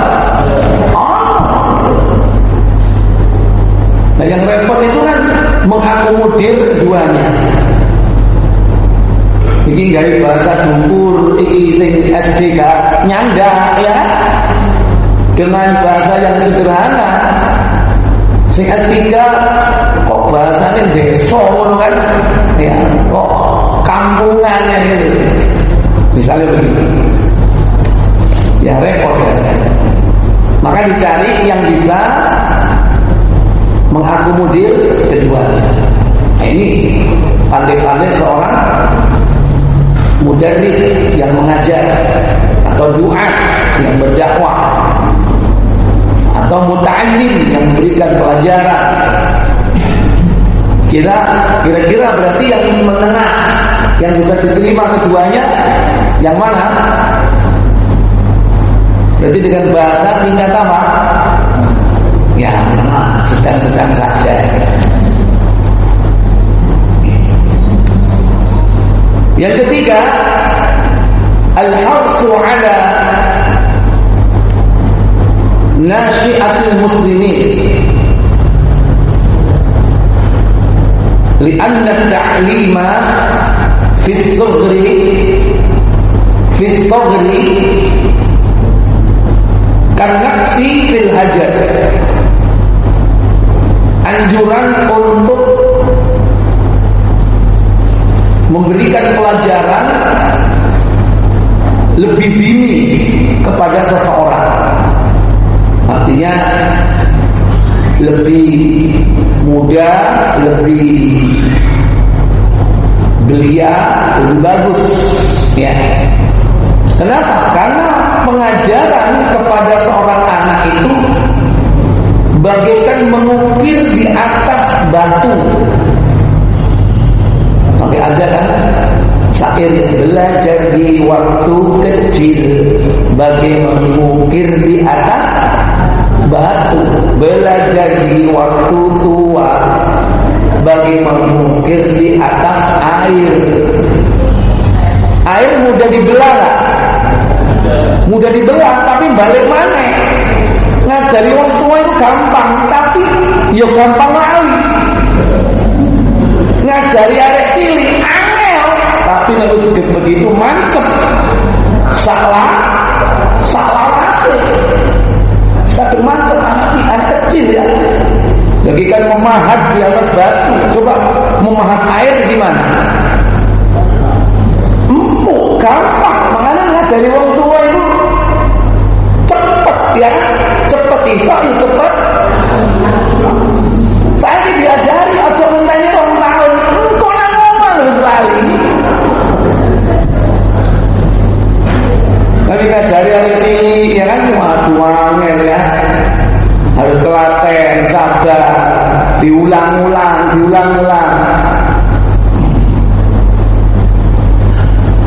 Nah, yang repot itu kan mengakomodir keduanya. Iki gaya bahasa dukur, iki sing SD gak nyandak ya. Dengan bahasa yang sederhana Sing S3 kok bahasanya desa ngono kan? Ya, kok kampungannya gitu. Misalnya begitu. Ya repot ya. Maka dicari yang bisa mengakomodir keduanya. Nah, ini pandai-pandai seorang mudarris yang mengajar, atau duat yang berdakwah, atau muta'allim yang memberikan pelajaran. Kira-kira berarti yang menengah, yang bisa diterima keduanya yang mana? Berarti dengan bahasa tingkat apa? Ya, sedang-sedang saja. Yang ketiga, al-harsu ala nasyiatul muslimin, lianna at-ta'lima fi as-saghri kan-naqsi fil hajar. Anjuran untuk memberikan pelajaran lebih dini kepada seseorang, artinya lebih muda, lebih belia, lebih bagus ya. Kenapa? Karena pengajaran kepada seorang anak itu bagaikan mengukir di atas batu. Sampai ada kan syair, belajar di waktu kecil bagai mengukir di atas batu, belajar di waktu tua bagai mengukir di atas air. Air mudah dibelah gak? Mudah dibelah, tapi balik mana? Ngajari orang tua itu gampang, tapi ya gampang lali. Ngajari arek cilik angel, tapi nek wis begitu mancep. Salah masuk. Satu mancep anak kecil ya. Jadi kan memahat di atas batu. Coba memahat air gimana? Empuk, gampang. Makanya ngajari orang tua itu cepet ya, cepet bisa ya cepet. Saya diajari aja mentanya orang tahun, kok nang ngomong selalu. Tapi ngajari hari ini ya kan cuma angel ya, harus telaten, sabar, diulang-ulang.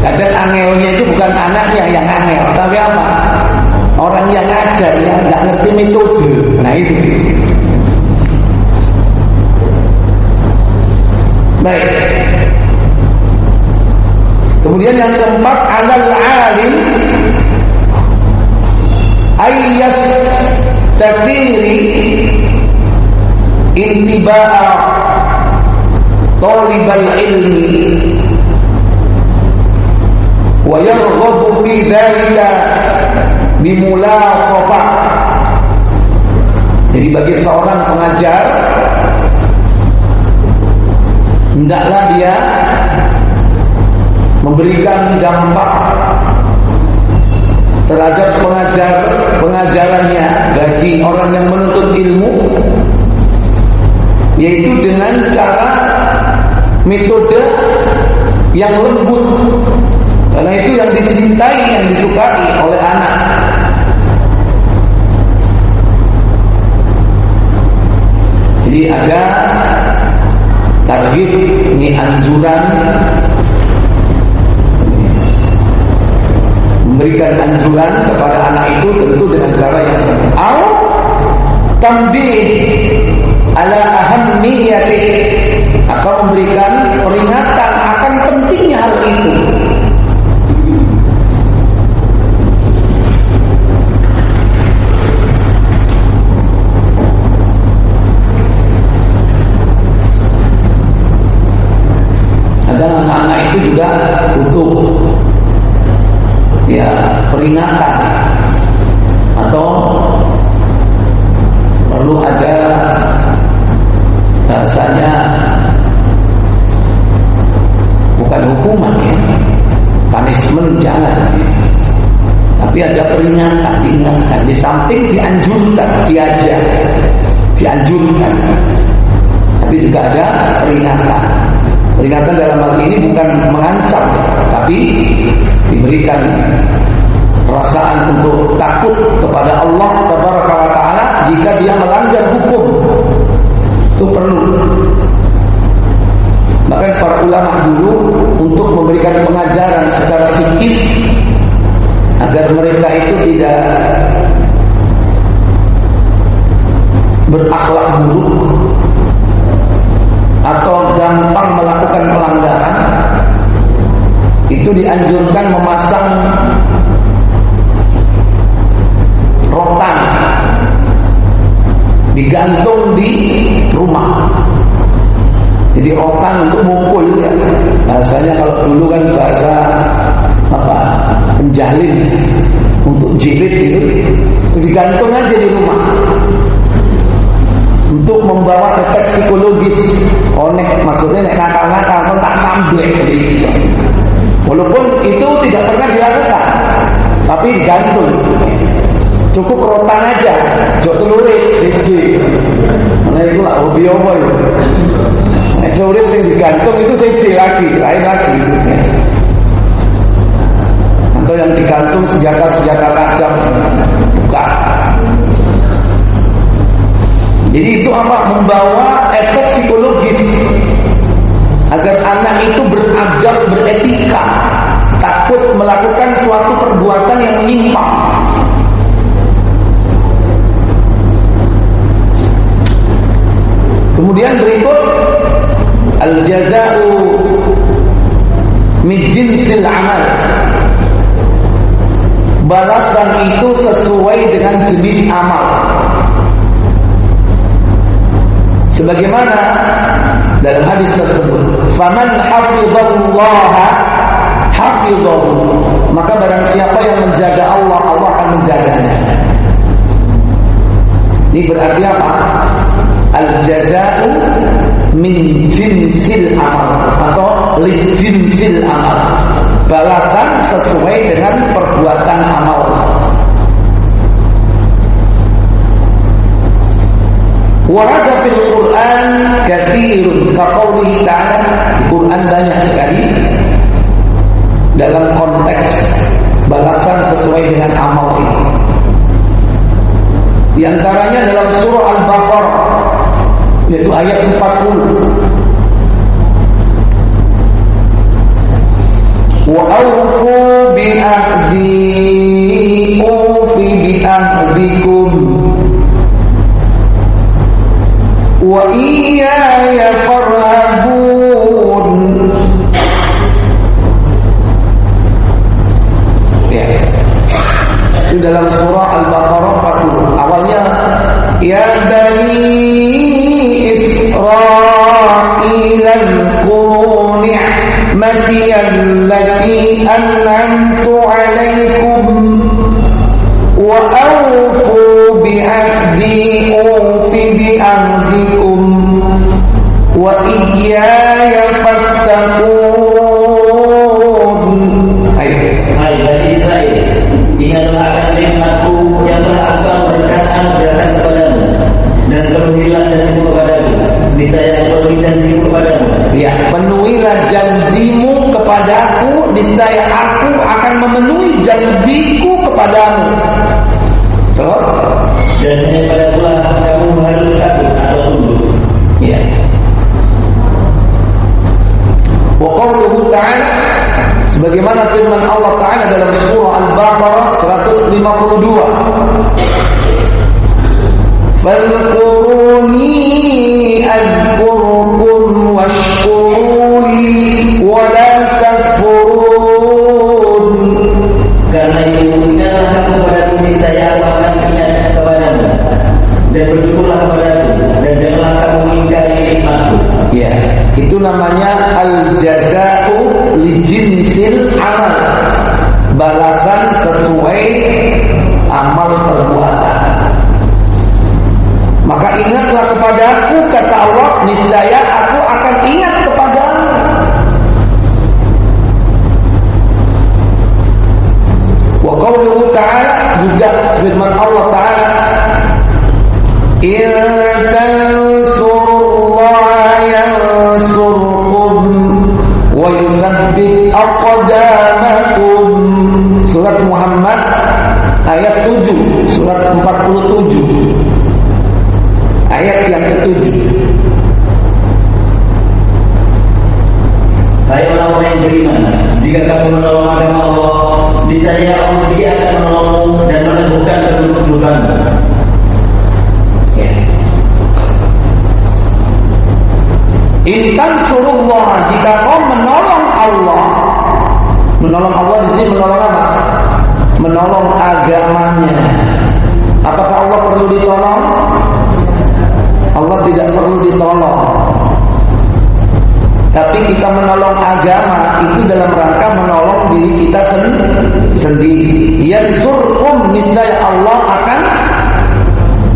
Kadang angelnya itu bukan anaknya yang angel, tapi apa? Orang yang ngajar yang nggak ngerti metode. Nah itu. Baik. Kemudian yang keempat, alal alim ayyas tafiri intiba'a talibal ilmi wa yarghabu fi dhalika bimulaqafah. Jadi bagi seorang pengajar, hendaklah dia memberikan dampak terhadap pengajarannya bagi orang yang menuntut ilmu, yaitu dengan cara metode yang lembut, karena itu yang dicintai, yang disukai oleh anak. Jadi ada target, ini anjuran, memberikan anjuran kepada anak itu tentu dengan cara yang au tambih ala ahammiyati, atau memberikan peringatan akan pentingnya hal itu. Ada anak-anak itu juga butuh ya peringatan, atau perlu ada diajak, dianjurkan, tapi juga ada peringatan. Peringatan dalam hal ini bukan mengancam, tapi diberikan perasaan untuk takut kepada Allah Tabaraka wa Ta'ala jika dia melanggar hukum. Itu perlu. Maka para ulama dulu untuk memberikan pengajaran secara psikis agar mereka itu tidak berakhlak buruk atau gampang melakukan pelanggaran, itu dianjurkan memasang rotan digantung di rumah. Jadi rotan untuk mukul ya. Bahasanya kalau dulu kan bahasa apa? Penjalin untuk jilid itu digantung aja di rumah. Untuk membawa efek psikologis. Nek maksudnya nek nakal-nakal kan tak samblek gitu. Walaupun itu tidak pernah dilakukan, tapi digantung. Cukup rotan aja, jok celurit, DJ. Mana itu lah hobi apa itu? Celurit yang digantung itu DJ lagi, lain lagi. Atau yang digantung senjata-senjata tajam, bukan. Jadi itu apa? Membawa efek psikologis agar anak itu beradab, beretika, takut melakukan suatu perbuatan yang menyimpang. Kemudian berikut al-jaza'u min jinsil amal. Balasan itu sesuai dengan jenis amal. Sebagaimana dalam hadis tersebut, faman hafizallaha hafizahu, maka barang siapa yang menjaga Allah, Allah akan menjaganya. Ini berarti apa? Al-jaza'u min jinsil amal atau li jinsil amal. Balasan sesuai dengan perbuatan amal. Warada fil Quran katsirun kaqoulihi ta'ala. Quran banyak sekali dalam konteks balasan sesuai dengan amal ini. Di antaranya dalam surah Al-Baqarah, yaitu ayat 40. Wa awfu bi ahdi ufi bi ahdikum wa iyaya farhabun. Ya. Itu dalam surah Al-Baqarah 40. Awalnya ya bani Israil اذكروا نعمتي التي أنعمت عليكم وأوفوا بعهدي أوف بعهدكم وإياي فاتقون. Hai Bani Israel, ingatlah akan nikmatku yang telah Engkau berikan anugerahkan kepadamu, dan penuhilah janjimu kepadamu. Niscaya Engkau beri janjimu kepadamu. Ya, penuhilah janjimu kepadaku, niscaya aku akan memenuhi janjiku kepadamu. Terus, dan hanya padakulah kamu harus takut atau tunduk. ya. Wa qauluhu ta'ala, sebagaimana firman Allah Ta'ala dalam surah Al-Baqarah 152. Fadhkuruni adhkurkum washkuruli wa la takfurun. Karena itu ingatlah kamu kepadaku, niscaya aku akan ingat kepadamu, dan bersyukurlah kepadaku, dan janganlah kamu ingkari nikmatku. Ya, itu namanya al-jaza'u li jinsil amal. Balasan sesuai amal perbuatan. Maka ingatlah kepadaku, kata Allah, niscaya aku akan ingat kepadamu. Wa qauluhu ta'ala, juga firman Allah Ta'ala, ketujuh. Hai orang-orang yang beriman, jika kamu menolong agama Allah, niscaya Allah Dia akan menolongmu dan meneguhkan kedudukanmu. Intan surullah, jika kau menolong Allah di sini menolong apa? Menolong agamanya. Apakah Allah perlu ditolong? Allah tidak perlu ditolong. Tapi kita menolong agama itu dalam rangka menolong diri kita sendiri. Yansurkum, niscaya Allah akan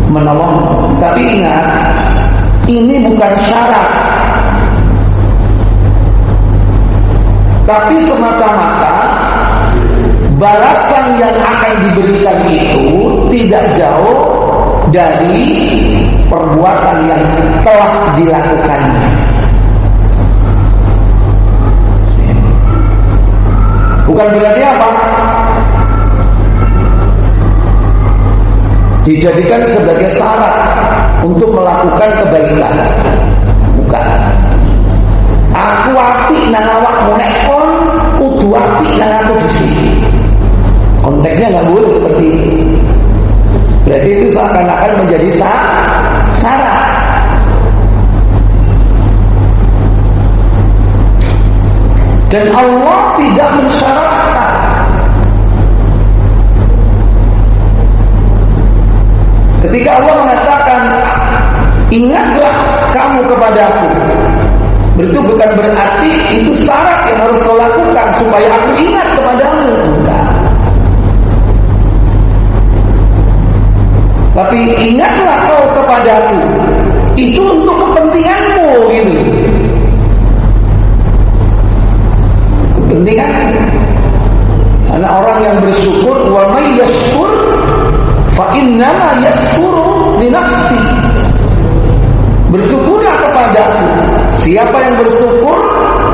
menolong. Tapi ingat, ini bukan syarat. Tapi semata-mata balasan yang akan diberikan itu tidak jauh dari perbuatan yang telah dilakukannya. Bukan berarti apa? Dijadikan sebagai syarat untuk melakukan kebaikan. Bukan. Aku apik nang awakmu nek kon kudu apik nang aku dhisik. Konteksnya nggak boleh seperti itu. Berarti itu seakan-akan menjadi syarat. Dan Allah tidak mensyaratkan. Ketika Allah mengatakan, ingatlah kamu kepadaku, itu bukan berarti itu syarat yang harus kau lakukan supaya aku ingat kepadamu. Bukan. Tapi ingatlah kau kepadaku, itu untuk kepentinganmu gitu. Kepentingan. Karena orang yang bersyukur, wa may yashkur fa innama yashkuru li nafsi. Bersyukurlah kepadaku. Siapa yang bersyukur,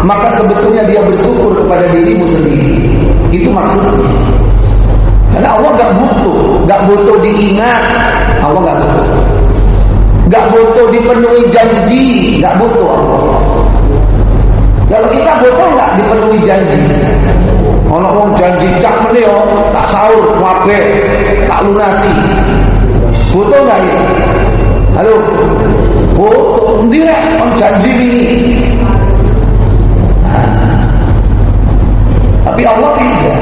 maka sebetulnya dia bersyukur kepada dirimu sendiri. Itu maksudnya. Karena Allah gak butuh diingat. Allah gak butuh. Gak butuh dipenuhi janji. Gak butuh Allah. Kalau kita butuh gak dipenuhi janji. Ono wong janji cak meneh yo, tak sahur, wae, tak lunasi. Butuh gak ya? Halo. Oh, ndirek on janji ini. Tapi Allah tidak.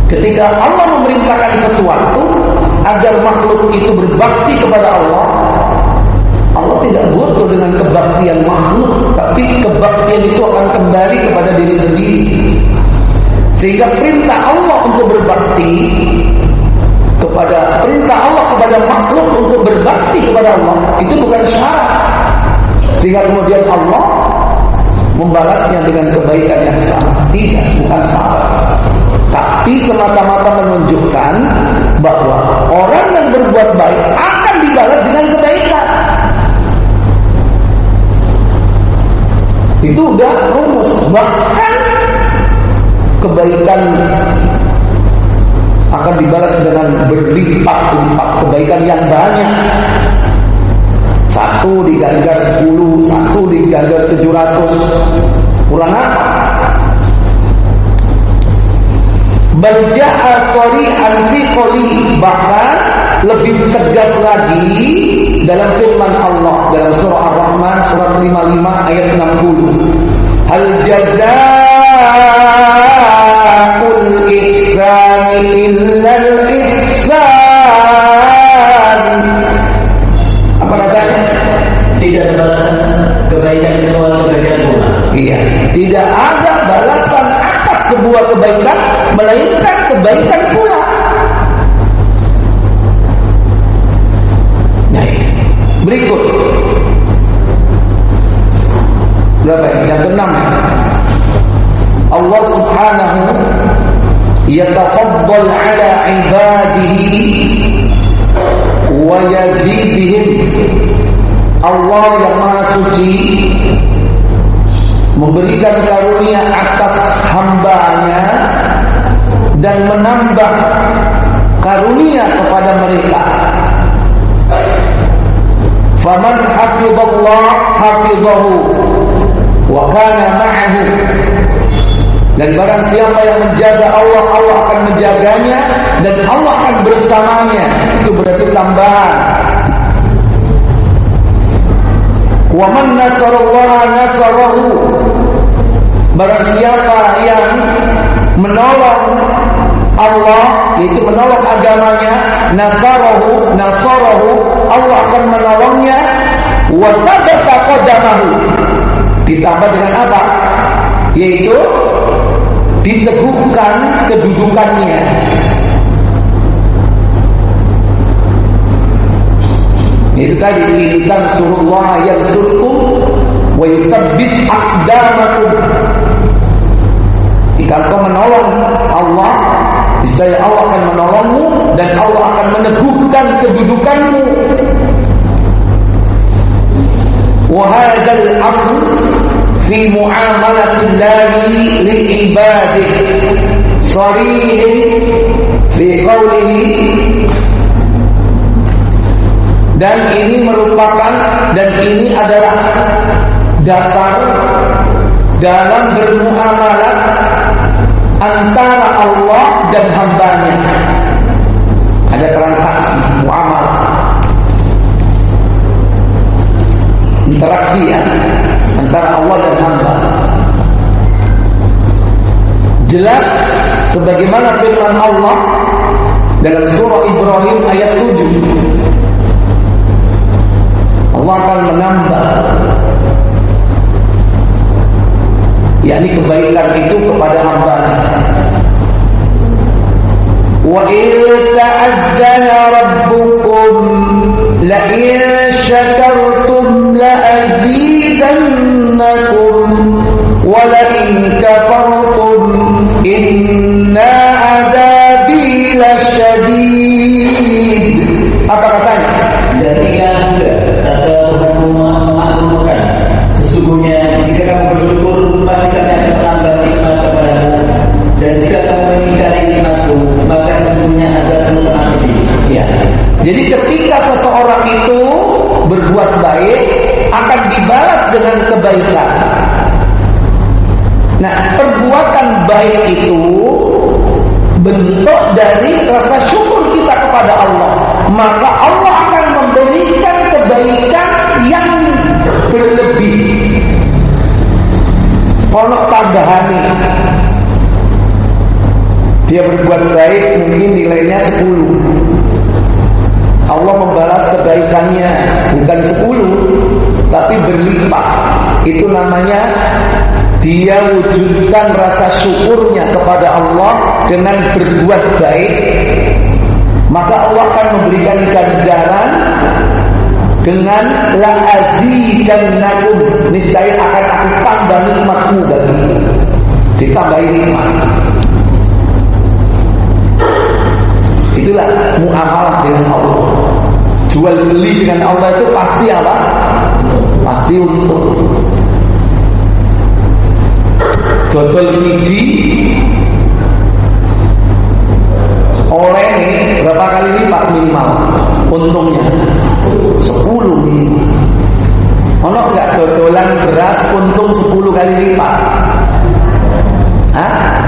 Ketika Allah memerintahkan sesuatu agar makhluk itu berbakti kepada Allah, Allah tidak butuh dengan kebaktian makhluk, tapi kebaktian itu akan kembali kepada diri sendiri. Sehingga perintah Allah untuk berbakti kepada makhluk untuk berbakti kepada Allah itu bukan syarat. Sehingga kemudian Allah membalasnya dengan kebaikan yang sama. Tidak, bukan syarat. Tapi semata-mata menunjukkan bahwa orang yang berbuat baik akan dibalas dengan kebaikan. Itu udah rumus. Bahkan kebaikan akan dibalas dengan berlipat-lipat, kebaikan yang banyak. 1 diganjar 10, 1 diganjar 700. Kurang apa? Balja'a shari'an fi qoli, bahkan lebih tegas lagi dalam firman Allah dalam surah Ar-Rahman surat 55 ayat 60. Hal jazaa'ul ihsani illal ihsan. Apa katanya? Tidak ada balasan kebaikan kecuali kebaikan pula. Iya, tidak ada balasan atas sebuah kebaikan melainkan kebaikan pula. Nah, berikut berapa ini? Yang keenam. Allah Subhanahu yatafaddal ala ibadihi wa yazidihim. Allah yang Maha Suci memberikan karunia atas hambanya dan menambah karunia kepada mereka. Faman hafizallah hafizahu wa kana ma'ahu. Dan barang siapa yang menjaga Allah, Allah akan menjaganya dan Allah akan bersamanya. Itu berarti tambahan. Wa man nasarallaha nasarahu. Barang siapa yang menolong Allah, yaitu menolong agamanya, nasarahu, Allah akan menolongnya. Wa sabata qadamahu. Ditambah dengan apa? Yaitu diteguhkan kedudukannya. Itu tadi, intan surullah yansurkum wa yusabbit aqdamakum. Jika kau menolong Allah, niscaya Allah akan menolongmu dan Allah akan meneguhkan kedudukanmu. Wa hadzal asl fi mu'amalatillahi li'ibadihi sharih fi qawlihi. Dan ini merupakan, dan ini adalah dasar dalam bermuamalah antara Allah dan hambanya. Ada transaksi, muamalah, interaksi ya, antara Allah dan hamba. Jelas sebagaimana firman Allah dalam surah Ibrahim ayat 7. Allah akan menambah, yakni kebaikan itu kepada hamba-Nya. Wa in ta'azzana rabbukum la in syakartum la azidannakum wa la in kafartum inna adabi lasyadid. Apa katanya? Sesungguhnya jika kamu bersyukur, pasti kami akan menambah nikmat kepadamu. Dan jika kamu mengingkari nikmatku, maka sesungguhnya azabku sangat pedih. Ya. Jadi ketika seseorang itu berbuat baik, akan dibalas dengan kebaikan. Nah, perbuatan baik itu bentuk dari rasa syukur kita kepada Allah. Maka Allah akan memberikan kebaikan yang berlebih. Kalau tambahannya, dia berbuat baik mungkin nilainya 10. Allah membalas kebaikannya bukan 10 tapi berlipat. Itu namanya dia wujudkan rasa syukurnya kepada Allah dengan berbuat baik. Maka Allah akan memberikan ganjaran dengan la azidannakum, niscaya akan aku tambah nikmatmu bagimu. Ditambahi nikmat. Itulah muamalah dengan Allah. Jual beli dengan Allah itu pasti apa? Pasti untung. Dodol siji oleh berapa kali lipat minimal untungnya? 10 minimal. Ono enggak dodolan beras untung 10 kali lipat? Hah?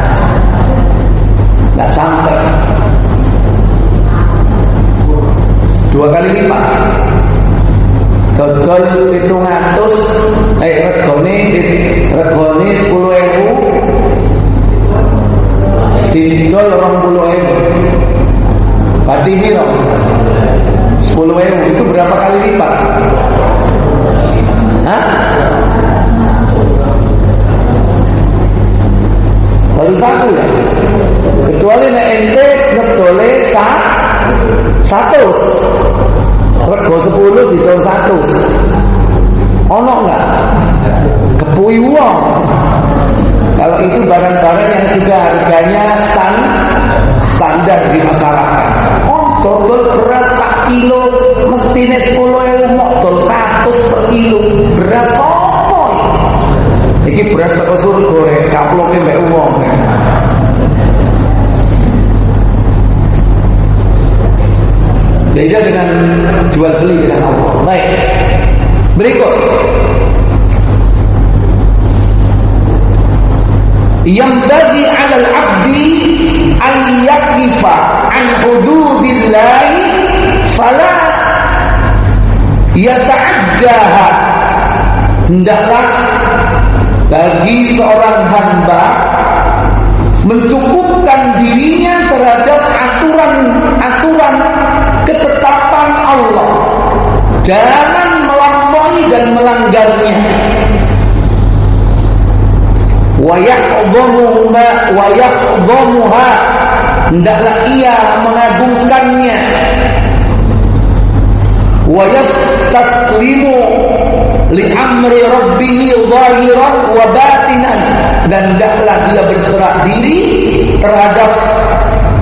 Enggak sampai. 2 kali lipat. Dodol 700, regone 10.000, didol 20.000. Berarti ini 10.000 itu berapa kali lipat? Hah? Baru 1 ya? Kecuali nek ente ngedole 100. Rego 10 didol 100. Ono enggak? Kepuyi wong. Kalau itu barang-barang yang sudah harganya standar di masyarakat. Oh, dodol beras 1 kilo mestine 10.000, dodol 100 per kilo. Beras opo iki? Iki beras teko surga, kaploke mbek wong. Beda dengan jual beli dengan Allah. Baik. Berikut, yang bagi 'alal 'abdi an yaqifa an hududillahi fala yata'addaha. Hendaklah bagi seorang hamba mencukupkan dirinya terhadap aturan-aturan ketetapan Allah, jangan melampaui dan melanggarnya. Wa ya'dhamuha, hendaklah ia mengagungkannya. Wa yastaslimu li amri rabbih zahiran wa batinan, dan hendaklah dia berserah diri terhadap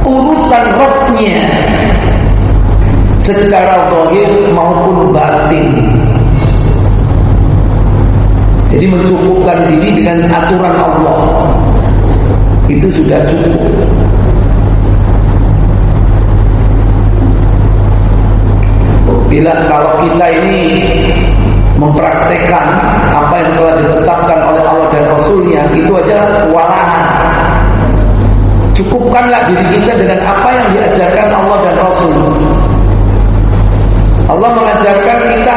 urusan Rabb-nya secara zahir maupun batin. Jadi mencukupkan diri dengan aturan Allah itu sudah cukup. Bila kalau kita ini mempraktekkan apa yang telah ditetapkan oleh Allah dan Rasulnya, itu aja kewalahan. Cukupkanlah diri kita dengan apa yang diajarkan Allah dan Rasul. Allah mengajarkan kita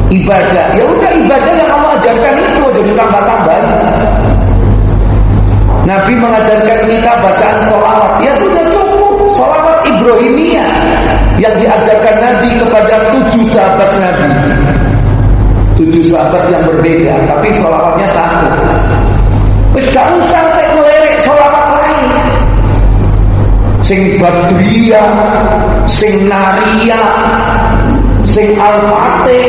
ibadah, ya udah ibadah yang Allah ajarkan itu aja ditambah-tambahin. Nabi mengajarkan kita bacaan sholawat, ya sudah cukup. Sholawat Ibrahimiyah yang diajarkan Nabi kepada 7 sahabat Nabi, 7 sahabat yang berbeda, tapi sholawatnya satu. Terus gak usah ngelerek sholawat lain, sing badriyah, sing nariyah, sing al-fatih,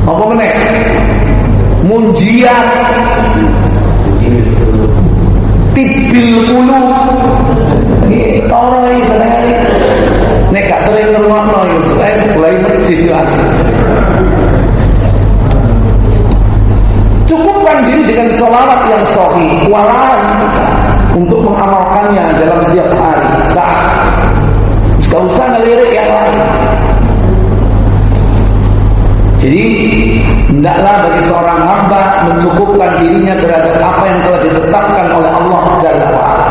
apa meneh, munjiah, tibil ulu. Ini toro ini seneng. Nek gak sering ngrungokno iki, saya sebelah masjid lagi. Cukupkan diri dengan sholawat yang sahih, walahan untuk mengamalkannya dalam setiap hari, saat. Gak usah ngelirik yang lain. Jadi hendaklah bagi seorang hamba mencukupkan dirinya terhadap apa yang telah ditetapkan oleh Allah Jalla wa'ala.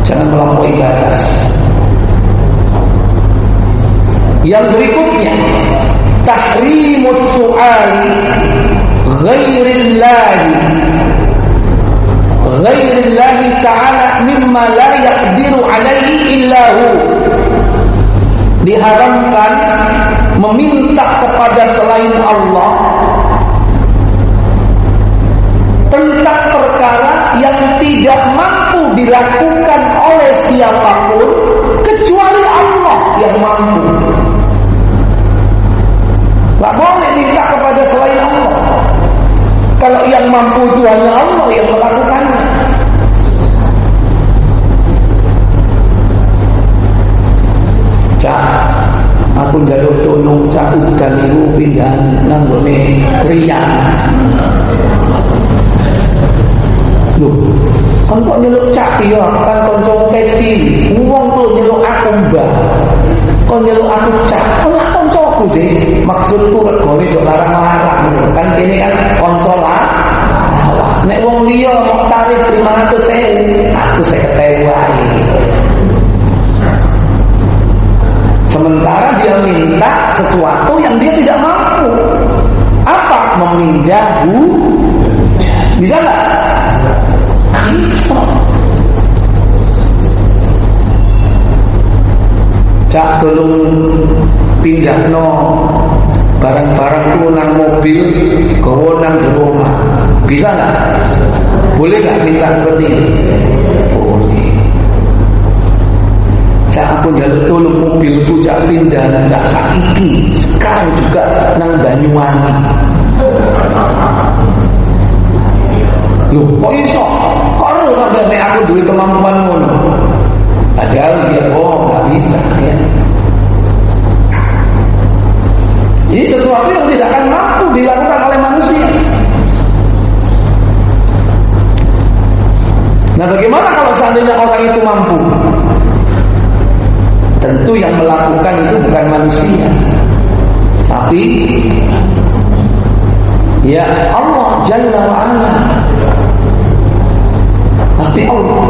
Jangan melampaui batas. Yang berikutnya, tahrimus su'ali ghairillahi ta'ala mimma la yaqdiru alaihi illahu. Diharamkan meminta kepada selain Allah tentang perkara yang tidak mampu dilakukan oleh siapapun kecuali Allah yang mampu. Gak boleh minta kepada selain Allah. Kalau yang mampu itu hanya Allah yang melakukannya. Cak, aku njaluk tulung cak udan iku pindah nang gone Riyan. Loh, kon kok nyeluk cak ya, kan kanca kecil. Wong tuh nyeluk aku mbah. Kon nyeluk aku cak, kon lak kancaku sih. Maksudku regane jok larang-larang. Kan kene kan kanca lah. Nek wong liya mau tarif 500.000, aku 50.000 wae. Sementara dia minta sesuatu yang dia tidak mampu. Apa? Memindah hujan. Bisa nggak? Bisa. Cak tolong pindah no barang-barangku nang mobil, gowo nang di rumah. Bisa nggak? Boleh nggak minta seperti ini? Boleh. Cak aku njaluk tolong mobilku cak pindah cak saiki sekarang juga nang Banyuwangi. Loh, kok iso? Kok sampai nek aku duwe kemampuan ngono. Padahal dia nggak bisa ya. Ini sesuatu yang tidak akan mampu dilakukan oleh manusia. Nah, bagaimana kalau seandainya orang itu mampu? Tentu yang melakukan itu bukan manusia, tapi ya Allah Jalla wa Ala, pasti Allah.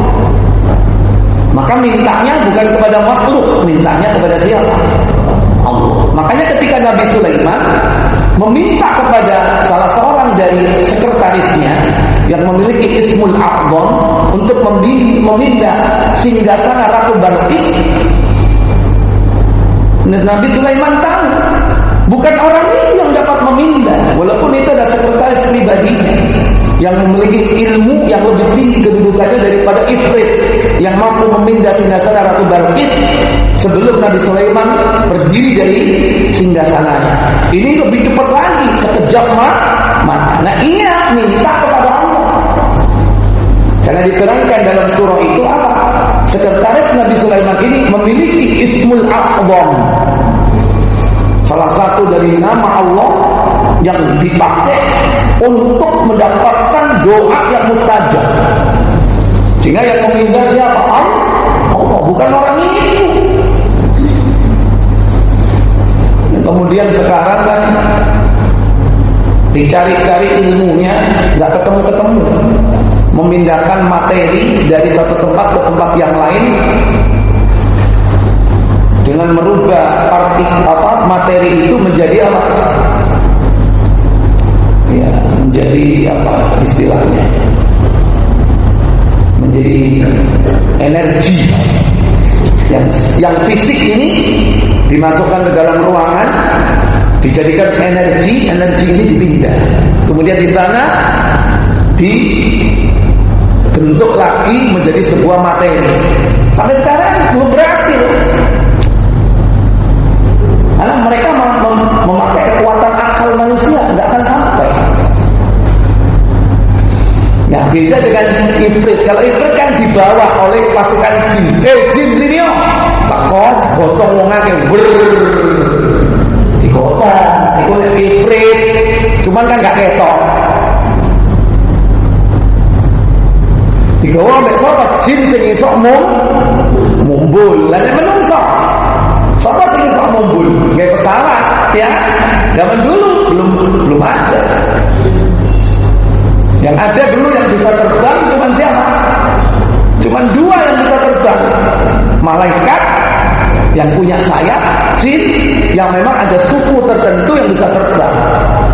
Maka mintanya bukan kepada makhluk, mintanya kepada siapa? Allah. Makanya ketika Nabi Sulaiman meminta kepada salah seorang dari sekretarisnya yang memiliki Ismul A'zam untuk memindah singgasana Ratu Balqis, Nabi Sulaiman tahu bukan orang ini yang dapat memindah, walaupun itu ada sekretaris pribadinya yang memiliki ilmu yang lebih tinggi kedudukannya daripada Ifrit yang mampu memindah singgasana Ratu Balqis sebelum Nabi Sulaiman berdiri dari singgasananya. Ini lebih cepat lagi, sekejap mata. Nah, ia minta kepada Allah. Karena diterangkan dalam surah itu apa? Sekretaris Nabi Sulaiman ini memiliki Ismul A'zam, salah satu dari nama Allah yang dipakai untuk mendapatkan doa yang mustajab. Sehingga yang memindah siapa? Allah, bukan orang itu. Kemudian sekarang kan dicari-cari ilmunya, nggak ketemu-ketemu. Memindahkan materi dari satu tempat ke tempat yang lain dengan merubah materi itu menjadi apa? Ya, menjadi apa istilahnya? Menjadi energi. Yang fisik ini dimasukkan ke dalam ruangan, dijadikan energi ini dipindah. Kemudian di sana dibentuk lagi menjadi sebuah materi. Sampai sekarang belum berhasil. Karena mereka memakai kekuatan akal manusia, nggak akan sampai. Nah, beda dengan Ifrit. Kalau Ifrit kan dibawa oleh pasukan jin. Jin sini yo. Takon gotong wong akeh. Digotong. Iku Ifrit. Cuman kan nggak ketok. Digawa mek sapa jin sing iso mumbul. Lah nek menungso sapa sing iso mumbul? Nggih pesawat ya. Zaman dulu belum ada. Yang ada dulu yang bisa terbang cuma siapa? Cuma dua yang bisa terbang. Malaikat yang punya sayap, jin yang memang ada suku tertentu yang bisa terbang.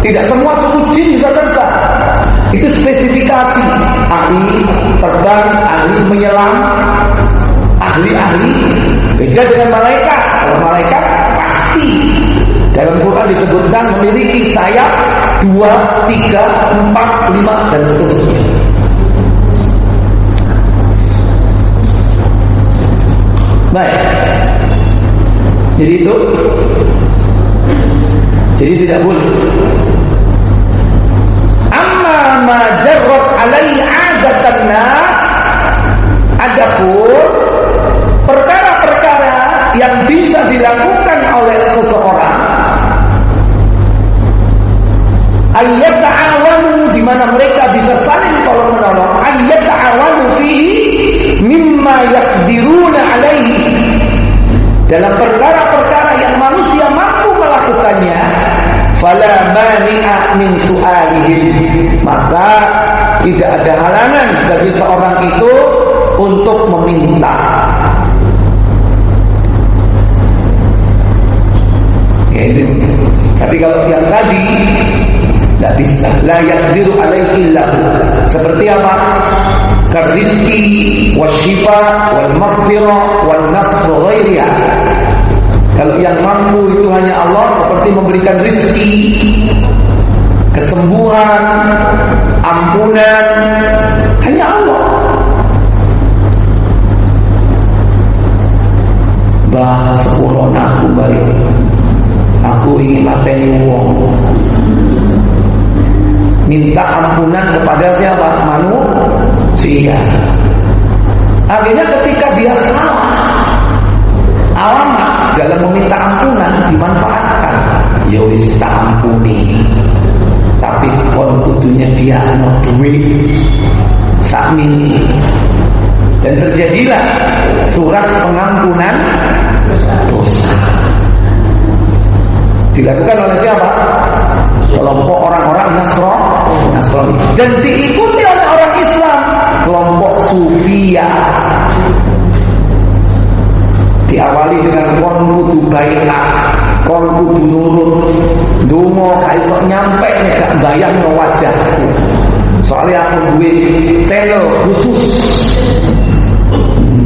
Tidak semua suku jin bisa terbang. Itu spesifikasi. Ahli terbang, ahli menyelam, ahli-ahli. Beda dengan malaikat. Kalau malaikat pasti dalam Quran disebutkan memiliki sayap 2, 3, 4, 5 dan seterusnya. Baik. Jadi itu. Jadi tidak boleh. Amma ma jarrat alaihi 'adatan nas, adapun perkara-perkara yang bisa dilakukan oleh seseorang, ayyata'awanu, di mana mereka bisa saling tolong menolong, ayyata'awanu fihi mimma yaqdiruna alaihi, dalam perkara-perkara yang manusia mampu melakukannya, fala mani'a min su'alihim, maka tidak ada halangan bagi seorang itu untuk meminta. Ya, itu. Tapi kalau yang tadi tidak bisa, la yaqdiru alaihi illa hu. Seperti apa? Karizki wasyifa wal maghfirah wal nasr ghairiha. Kalau yang mampu itu hanya Allah, seperti memberikan rizki, kesembuhan, ampunan, hanya Allah. Bah sepurona aku balik, aku ingin mateni wong. Minta ampunan kepada siapa? Manusia. Akhirnya ketika dia salah alamat dalam meminta ampunan, dimanfaatkan. Ya wis tak ampuni, tapi kon kudunya dia ana duit sakmini. Dan terjadilah surat pengampunan dosa. Dilakukan oleh siapa? Kelompok orang-orang Nasrani. Dan diikuti oleh orang Islam, kelompok Sufia. Diawali dengan kon kudu baiat, kon kudu nurut, donga gak iso nyampe nek gak bayangno wajahku. Soalnya aku duwe channel khusus.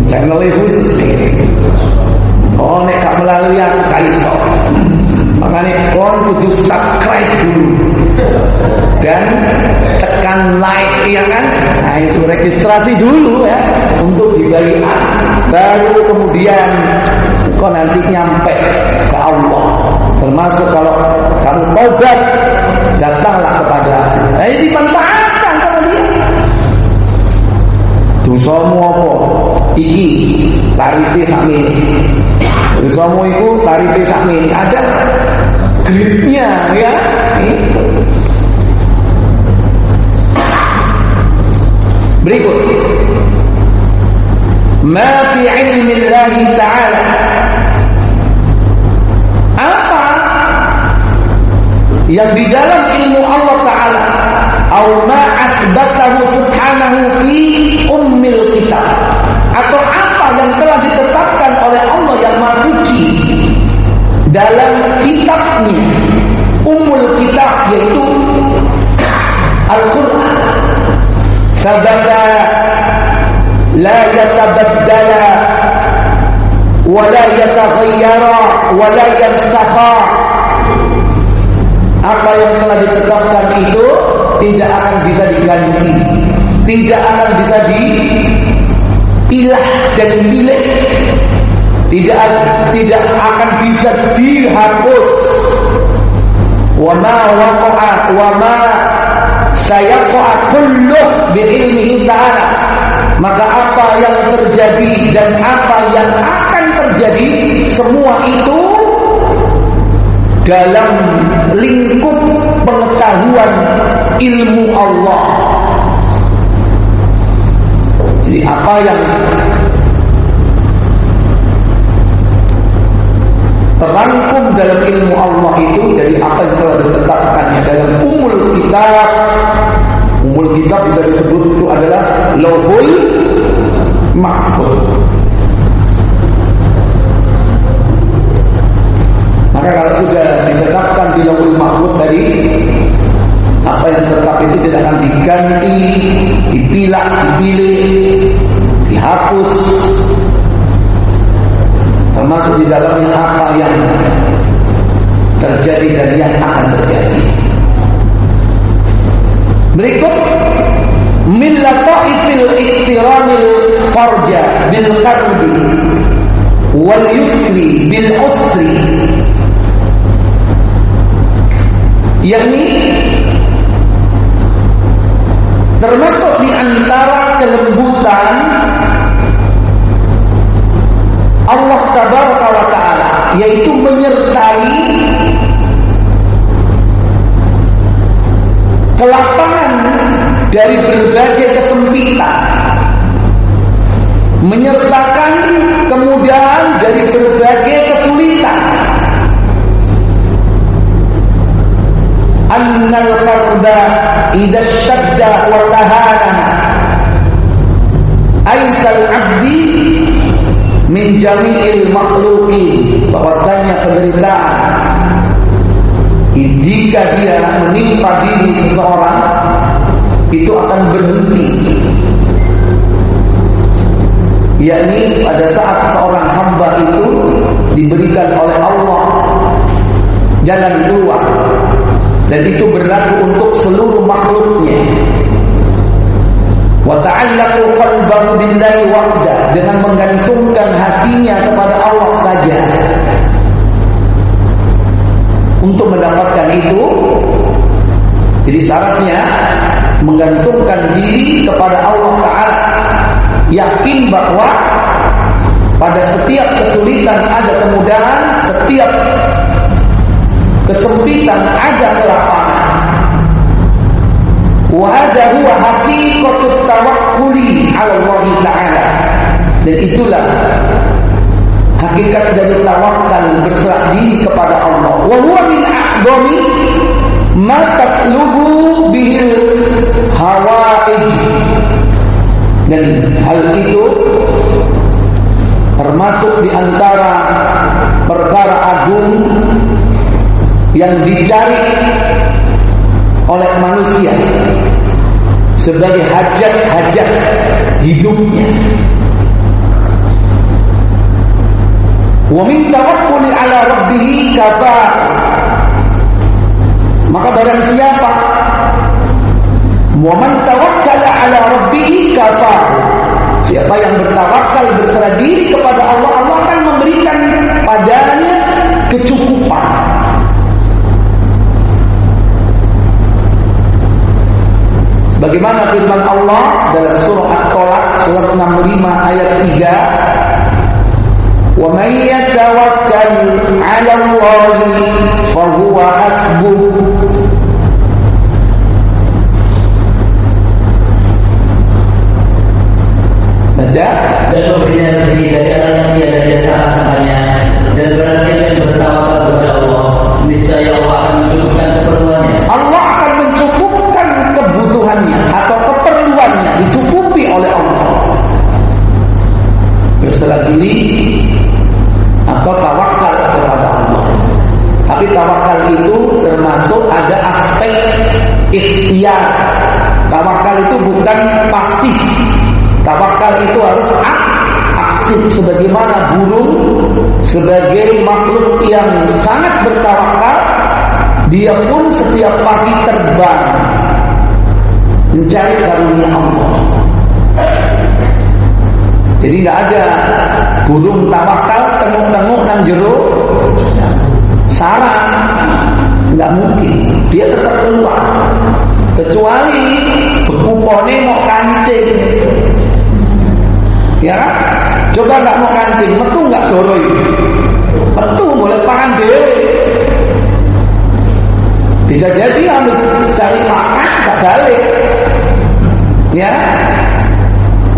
Channel khusus sih. Oh nek gak melalui aku gak iso. Makanya kon kudu subscribe dulu dan tekan like, ya kan? Nah itu registrasi dulu ya untuk dibaiat. Baru kemudian kau nanti nyampe ke Allah. Termasuk kalau kamu taubat, datanglah kepada. Nah ini dimanfaatkan sama dia. Dosamu apa? Iki tarife sakmene. Dosamu iku tarife sakmene. Ada gripnya ya. Itu. Berikut. Ma fi ilmi Allah Ta'ala. Apa yang di dalam ilmu Allah Ta'ala, atau ma athbatahu subhanahu fi ummil kitab, atau apa yang telah ditetapkan oleh Allah yang Maha Suci dalam kitabnya, ummul kitab, yaitu Al-Quran. Sabata la yatabaddala wa la yataghayyara wa la yansakha. Apa yang telah ditetapkan itu tidak akan bisa diganti, tidak akan bisa dipilah dan dipilih, tidak akan bisa dihapus. Wa ma waqa'a wa ma sayaqa kulluh bi ilmihi ta'ala. Maka apa yang terjadi dan apa yang akan terjadi, semua itu dalam lingkup pengetahuan ilmu Allah. Jadi apa yang terangkum dalam ilmu Allah itu dari apa yang telah ditetapkannya dalam umul kitab. Umul kitab bisa disebut itu adalah Lauhul Mahfuz. Maka kalau sudah ditetapkan di Lauhul Mahfuz tadi, apa yang tetap itu tidak akan diganti, dipilah, dipilih, dihapus. Termasuk di dalamnya apa yang terjadi dan yang akan terjadi. Berikut min lataifil iktiramil farja bil qarbi wal yusri bil usri, yakni termasuk di antara kelembutan Allah Tabaraka wa Ta'ala, yaitu menyertai kelapangan dari berbagai kesempitan, menyertakan kemudahan dari berbagai kesulitan. Annal qarda idza ishtadda wa tahana aisal abdi min jami'il makhluqin, bahwasanya penderitaan jika dia menimpa diri seseorang itu akan berhenti, yakni pada saat seorang hamba itu diberikan oleh Allah jalan keluar, dan itu berlaku untuk seluruh makhluknya. Wa ta'allaqu qalbahu billahi wahda, dengan menggantungkan hatinya kepada Allah saja. Untuk mendapatkan itu, jadi syaratnya menggantungkan diri kepada Allah Ta'ala, yakin bahwa pada setiap kesulitan ada kemudahan, setiap kesempitan ada kelapangan. Wa hadha huwa haqiqatut tawakkuli 'ala Allah Ta'ala, dan itulah hakikat dari tawakal, berserah diri kepada Allah. Wa huwa min a'dhami ma tatlubu bihil hawaij. Dan hal itu termasuk di antara perkara agung yang dicari oleh manusia sebagai hajat-hajat hidupnya. Wa min tawakkuli ala rabbih kafar. Maka barang siapa wa man tawakkala ala rabbih kafar, siapa yang bertawakal berserah diri kepada Allah, Allah akan memberikan padanya kecukupan. Bagaimana firman Allah dalam surah At-Talaq surat 65 ayat 3, "Wa may yatawakkal 'ala Allahi fa huwa hasbuh." Baca. Dan memberinya rezeki dari Allah yang tiada jasa samanya, dan barang siapa yang bertawakal kepada Allah, niscaya Allah akan mencukupkan keperluannya. Allah akan mencukupkan kebutuhannya atau keperluannya, dicukupi oleh Allah. Berserah diri atau tawakal kepada Allah. Tapi tawakal itu termasuk ada aspek ikhtiar. Tawakal itu bukan pasif. Tawakal itu harus aktif, sebagaimana burung sebagai makhluk yang sangat bertawakal, dia pun setiap pagi terbang mencari karunia Allah. Jadi nggak ada burung tawakal tengok-tengok nang jero sarang, nggak mungkin. Dia tetap keluar, kecuali bekupone mau kancing. Ya kan? Coba nggak mau kancing, metu nggak doroi? Metu, boleh pangan dhewe. Bisa jadi harus cari makan nggak balik. Ya,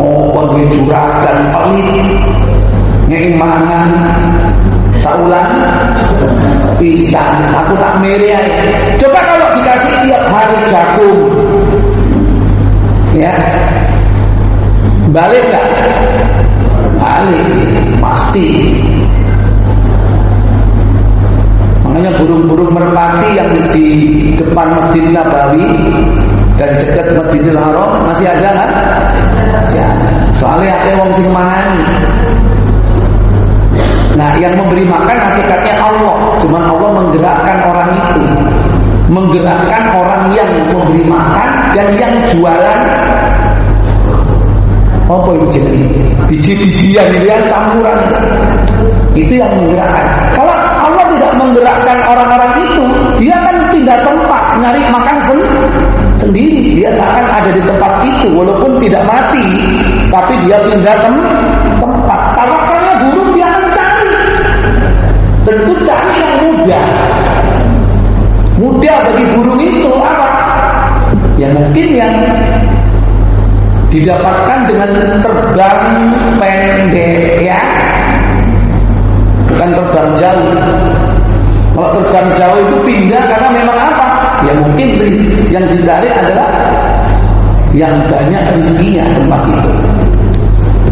oh bagi juragan pelit, ngei mangan saulan pisang, aku tak milih. Coba kalau dikasih tiap hari jagung, ya. Balik nggak? Balik, pasti. Makanya burung-burung merpati yang di depan Masjid Nabawi dan dekat Masjidil Haram masih ada kan? Masih ada. Soalnya ada wong sing mangan. Nah, yang memberi makan hakikatnya Allah. Cuma Allah menggerakkan orang itu, menggerakkan orang yang memberi makan dan yang jualan. Apa itu jadi? Biji-bijian yang campuran itu yang menggerakkan. Kalau Allah tidak menggerakkan orang-orang itu, dia akan pindah tempat nyari makan sendiri. Dia tak akan ada di tempat itu, walaupun tidak mati, tapi dia pindah tempat. Tawakalnya burung dia akan cari. Tentu cari yang mudah. Mudah bagi burung itu apa? Ya mungkin yang didapatkan dengan terbang pendek, ya, bukan terbang jauh. Kalau terbang jauh itu pindah karena memang apa? Ya mungkin yang dicari adalah yang banyak rezekinya tempat itu.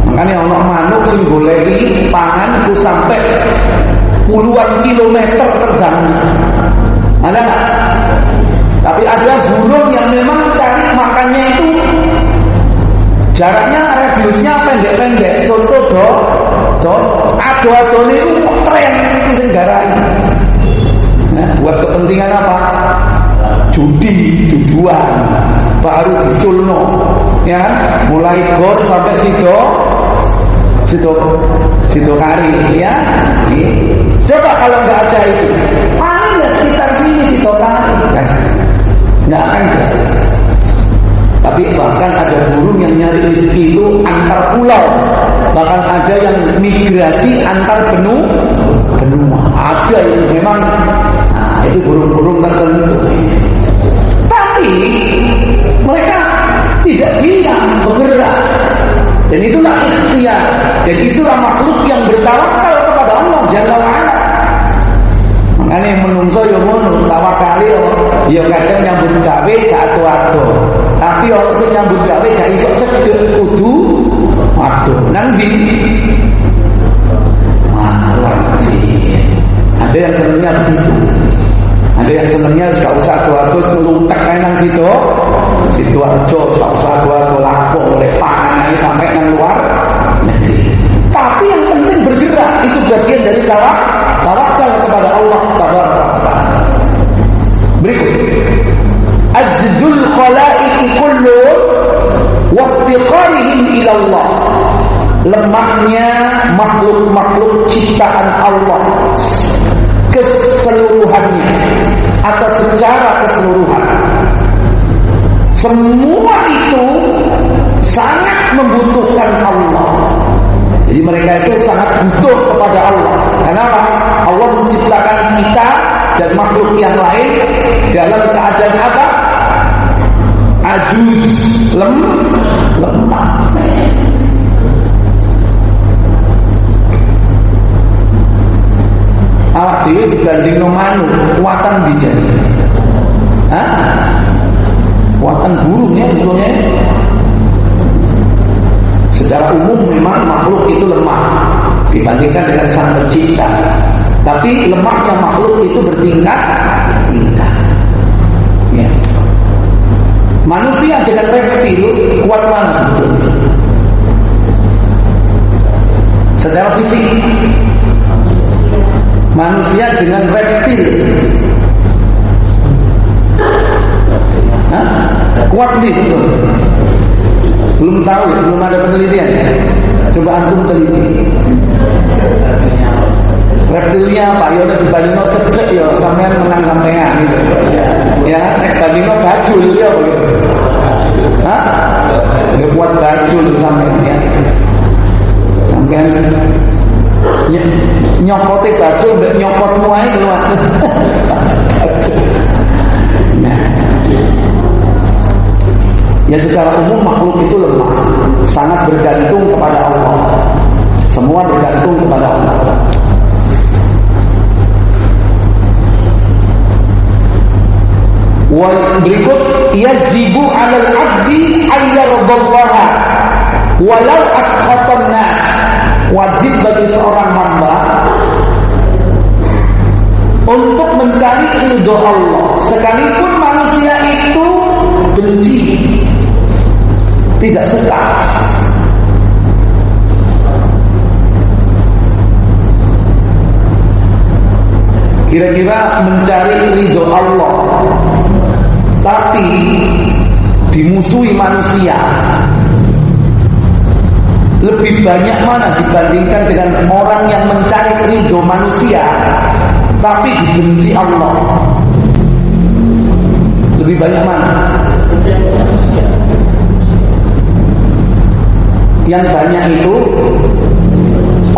Makanya ono manuk sing goleki pangan ku sampai puluhan kilometer terbang. Ada nggak? Tapi ada burung yang memang cari makannya itu jaraknya, radiusnya pendek-pendek. Contoh ado-adone itu tren itu sing garai. Nah, buat kepentingan apa? Jujuan, baru diculno, ya kan? Mulai gor sampai sido kari, ya. Coba kalau nggak ada itu, paling ya sekitar sini sido kari, nggak akan jauh. Tapi bahkan ada burung yang nyari rezeki itu antar pulau, bahkan ada yang migrasi antar benua. Ada itu memang, nah, itu burung-burung tertentu. Tapi mereka tidak diam, bergerak, dan itulah ikhtiar, dan itulah makhluk yang bertawakal kepada Allah Jalla wa'ala. Ane menungso yo ngono, tawakali yo kadang nyambut gawe gak atu-atu. Tapi orang sing nyambut gawe gak iso cedek kudu waduh. Nang ndi? Ada yang senangnya begitu. Ada yang senangnya gak usah atu-atu ngeluntek kae nang situ aja, gak usah atu-atu lapuk oleh pangan sampai nang luar negeri. Tapi yang penting bergerak, itu bagian dari tawakal kepada Allah Tabaraka wa Ta'ala. Berikut, ajzul khalaiqi kullun wa iftiqarihim ila Allah. Lemahnya makhluk-makhluk ciptaan Allah keseluruhannya atau secara keseluruhan, semua itu sangat membutuhkan Allah. Jadi mereka itu sangat butuh kepada Allah. Kenapa? Allah menciptakan kita dan makhluk yang lain dalam keadaan apa? Ajuz, lemah. Awak dhewe dibanding manu, kuatan dijadi. Kuatan burungnya sebetulnya. Secara umum memang makhluk itu lemah dibandingkan dengan sang pencipta. Tapi lemahnya makhluk itu bertingkat-tingkat. Ya. Manusia dengan reptil kuat mana sebetulnya? Secara fisik, manusia dengan reptil kuat nih sebetulnya. Belum tahu ya, belum ada penelitian. Coba antum teliti. Reptilnya apa? Ya udah dibandingno cecek ya, sampean menang sampean gitu. Ya, nek bandingno bajul ya begitu. Dia buat bajul sampean ya. Sampean nyopote bajul mbek nyopotmu ae keluar. Ya secara umum makhluk itu lemah, sangat bergantung kepada Allah. Semua bergantung kepada Allah. Berikut, yajibu 'alal 'abdi ayyardallaha walau asqatan nas. Wajib bagi seorang hamba untuk mencari ridho Allah sekalipun manusia itu benci, tidak suka. Kira-kira mencari ridho Allah tapi dimusuhi manusia lebih banyak mana dibandingkan dengan orang yang mencari ridho manusia tapi dibenci Allah? Lebih banyak mana? Yang banyak itu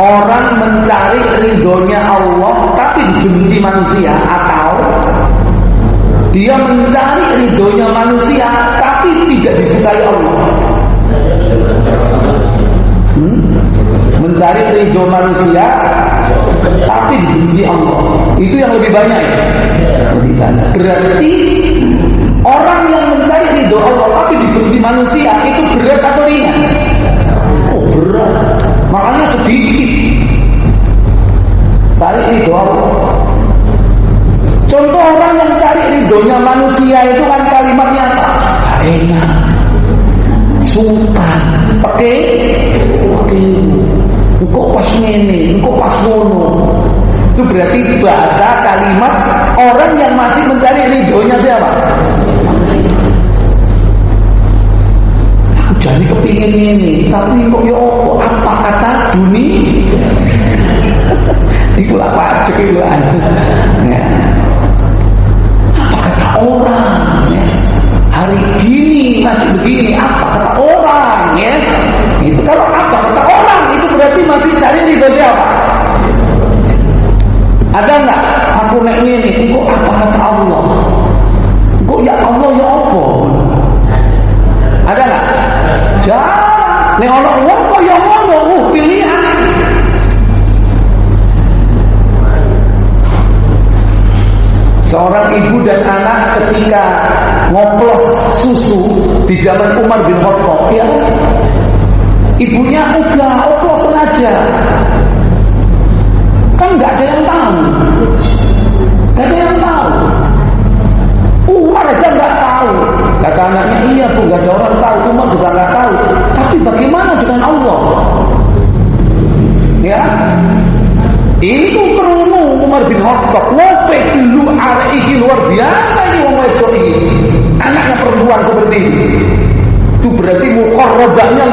orang mencari ridhonya Allah tapi dibenci manusia, atau dia mencari ridhonya manusia tapi tidak disukai Allah. Mencari ridho manusia tapi dibenci Allah, itu yang lebih banyak ya? Lebih banyak. Berarti orang yang mencari ridho Allah tapi dibenci manusia itu berat atau ringan? Berat. Makanya sedikit cari ridho Allah. Contoh orang yang cari ridhonya manusia itu kan kalimatnya apa? Enak, sultan, pakai engkau pas ini, engkau pas ngono. Itu berarti bahasa kalimat orang yang masih mencari ridhonya siapa? Jadi kepingin ini, tapi kok ya apa kata dunia? Itulah pacek itu ya. Apa kata orang? Ya. Hari ini masih begini, apa kata orang? Ya, itu kalau apa kata orang itu berarti masih cari ridho siapa? Ada nggak? Aku nek ini, kok apa kata Allah? Kok ya Allah ya apa? Ada nggak? Jangan. Nek ono wong kok ya ngono, pilihan. Seorang ibu dan anak ketika ngoplos susu di zaman Umar bin Khattab, ya, ibunya udah oplosan aja, kan nggak ada yang tahu, nggak ada yang tahu. Umar aja nggak tahu. Kata anaknya, iya Bu, nggak ada orang tahu. Umar juga nggak tahu. Tapi bagaimana dengan Allah? Ya, itu kerungu Umar bin Khattab ngope dulu arek iki luar biasa ini wong wedok iki. Anaknya perempuan seperti ini. Itu berarti muqarrabahnya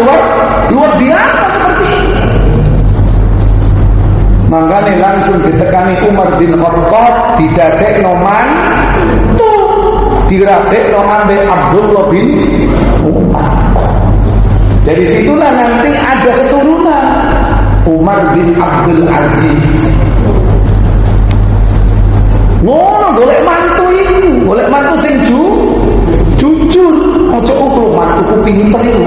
luar biasa seperti ini. Makanya langsung ditekani Umar bin Khattab didadekno mantu, diradekno ambek Abdullah bin Umar. Jadi situlah nanti ada keturunan Umar bin Abdul Aziz. Ngono golek mantu itu, golek mantu sing jujur. Ojo ukur mantuku pinter itu.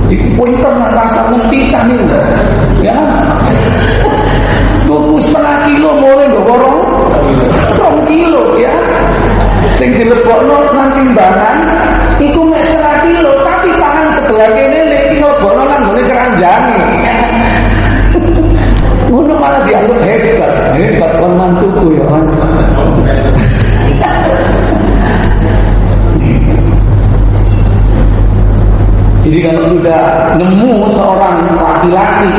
Iku pinter nang rasa ngentikan itu. Ya. Tuku 1,5 kilo mulai nggo 2 kilo ya. Sing dilebokno nang timbangan iku mek 1,5 kilo, tapi tangan sebelah kene iki nglebokno nang gone keranjane. Ngono malah dianggap hebat kon mantuku ya kan. Jadi kalau sudah nemu seorang laki-laki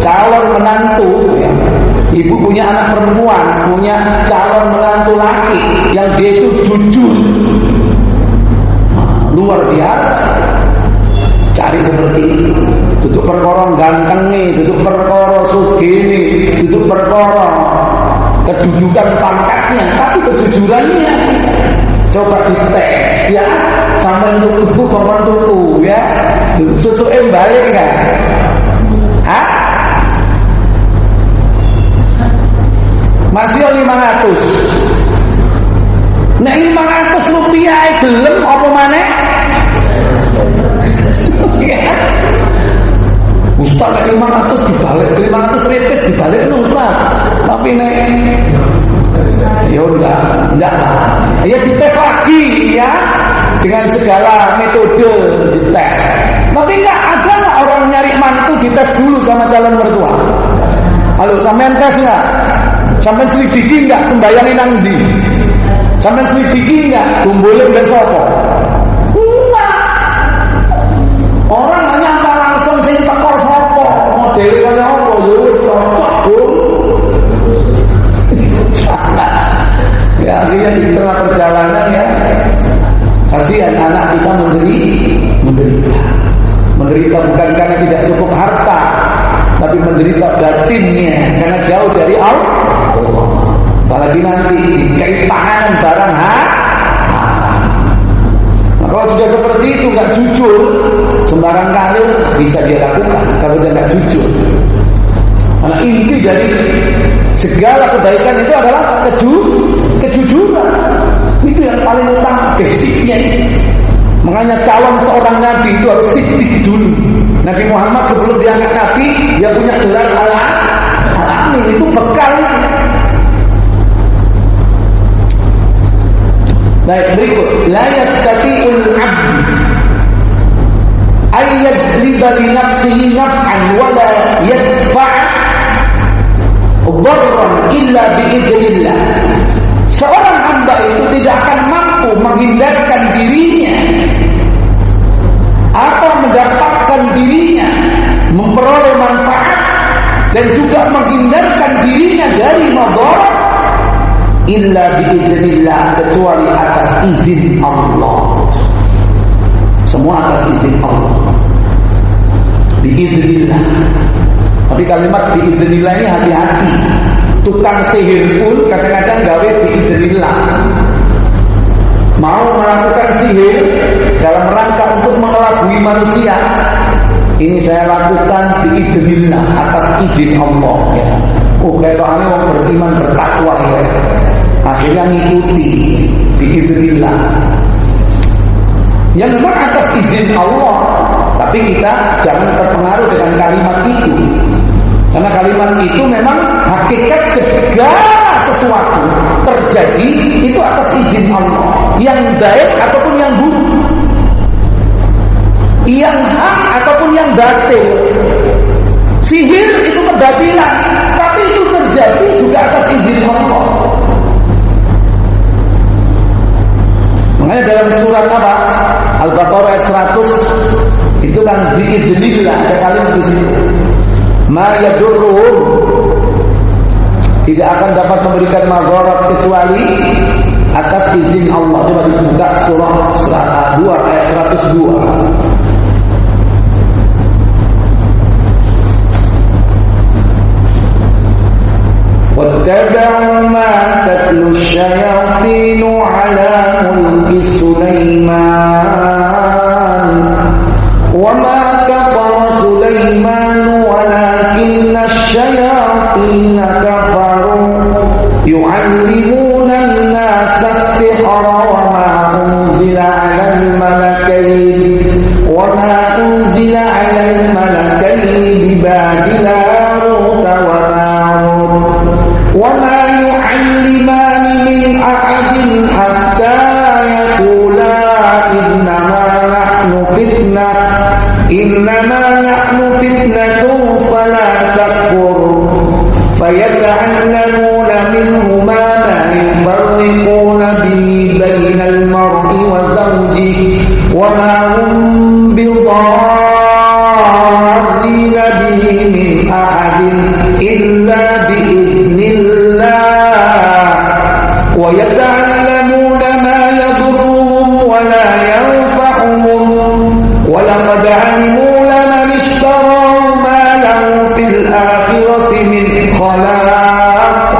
calon menantu, ya, ibu punya anak perempuan, punya calon menantu laki yang dia itu jujur, luar biasa. Cari seperti itu. Tutup perkara ganteng nih, tutup perkara sugih, tutup perkara kedudukan pangkatnya, tapi kejujurannya coba dites ya, sampai untuk tuku kompon tuku ya, susuke balik kan? Hah? Masih 500. Nek 500 rupiah gelem apa maneh? Ustaz nek 500 dibalik, 500 retis dibalik no Ustaz. Tapi nek ya enggak. Ya dites lagi ya, dengan segala metode dites. Tapi enggak ada lah orang nyari mantu dites dulu sama calon mertua. Halo, sampean tes enggak? Sampean selidiki enggak sembayangi nang ndi? Sampean selidiki enggak kumpule mbek sapa? Orang hanya langsung sing tekor sapa, model kaya apa ya wis cocok, Bu. Ya akhirnya di tengah perjalanan ya, kasihan anak kita menderita bukan karena tidak cukup harta, tapi menderita batinnya karena jauh dari Allah. Apalagi nanti keitangan barang kalau sudah seperti itu nggak jujur, sembarang kali bisa dia lakukan kalau dia nggak jujur. Karena inti dari segala kebaikan itu adalah kejujuran. Itu yang paling utama, basicnya. Makanya calon seorang nabi itu harus sidik dulu. Nabi Muhammad sebelum diangkat nabi, dia punya gelar al-amin, itu bekal. Baik, berikut. La yastati'ul 'abd ay yajliba li nafsihi naf'an wa la yadfa' dharran illa bi'idznillah. Seorang hamba itu tidak akan mampu menghindarkan dirinya atau mendapatkan dirinya memperoleh manfaat dan juga menghindarkan dirinya dari madarat illa bi'idznillah, kecuali atas izin Allah. Semua atas izin Allah. Bi'idznillah. Tapi kalimat bi'idznillah ini hati-hati. Tukang sihir pun kadang-kadang gawe bi'idznillah. Mau melakukan sihir dalam rangka untuk mengelabui manusia, ini saya lakukan bi'idznillah, atas izin Allah ya. Kayaknya orang beriman bertakwa ya. Akhirnya ngikuti bi'idznillah. Yang memang atas izin Allah, tapi kita jangan terpengaruh dengan kalimat itu. Karena kalimat itu memang hakikat segala sesuatu terjadi itu atas izin Allah, yang baik ataupun yang buruk, yang hak ataupun yang batil. Sihir itu kebatilan, tapi itu terjadi juga atas izin Allah. Makanya dalam surat apa? Al-Baqarah ayat 100 itu kan biidznillah, ada kalimat di situ. Ma yadurruhum, tidak akan dapat memberikan madarat kecuali atas izin Allah. Coba dibuka surah 2 ayat 102. واتبعوا ما تتلو الشياطين على ملك سليمان وما كفر سليمان ولكن الشياطين كفروا يعلمون الناس السحر وما أنزل على الملكين ببابل هاروت وماروت وما يعلمان من أحد حتى يقولا إنما نحن فتنة فلا تكفر فيتعلمون منهما ما يفرقون به بين المرء وزوجه وما هم بضارين به من أحد إلا بإذن الله ويتعلمون ما يضرهم ولا ينفعهم ولقد علموا لمن اشتراه ما له في الآخرة من خلاق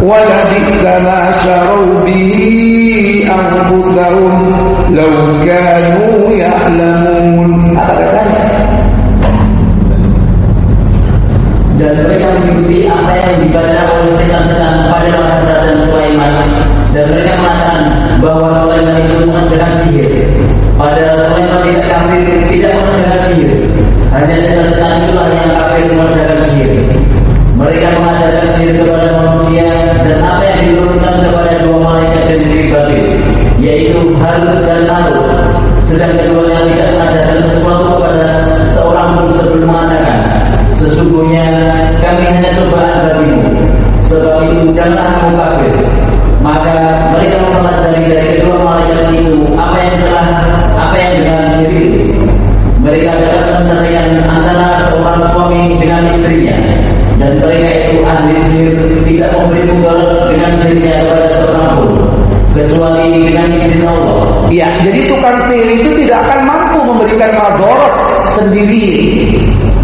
ولبئس ما شروا به أنفسهم لو كانوا يعلمون. Apa katanya? Dan mereka mengikuti apa yang dibaca oleh setan-setan pada masa kerajaan Sulaiman, dan mereka mengatakan bahwa Sulaiman itu mengerjakan sihir. Padahal Sulaiman tidak kafir, tidak mengerjakan sihir. Hanya setan-setan itulah yang kafir mengerjakan sihir. Mereka mengajarkan sihir kepada manusia, dan apa yang diturunkan kepada dua malaikat dari negeri Babil, yaitu Harut dan Marut. Sedang keduanya tidak mengajarkan sesuatu kepada seorang pun sebelum mengatakan, sesungguhnya kami hanya cobaan bagimu, sebab itu janganlah kamu kafir. Maka mereka mempelajari dari kedua malaikat itu apa yang dengan sihir itu. Mereka dapat menceraikan antara seorang suami dengan istrinya, dan mereka itu ahli sihir, tidak memberi mudarat dengan sihirnya kepada seorang pun kecuali dengan izin Allah. Ya, jadi tukang sihir itu tidak akan mampu memberikan madarat sendiri.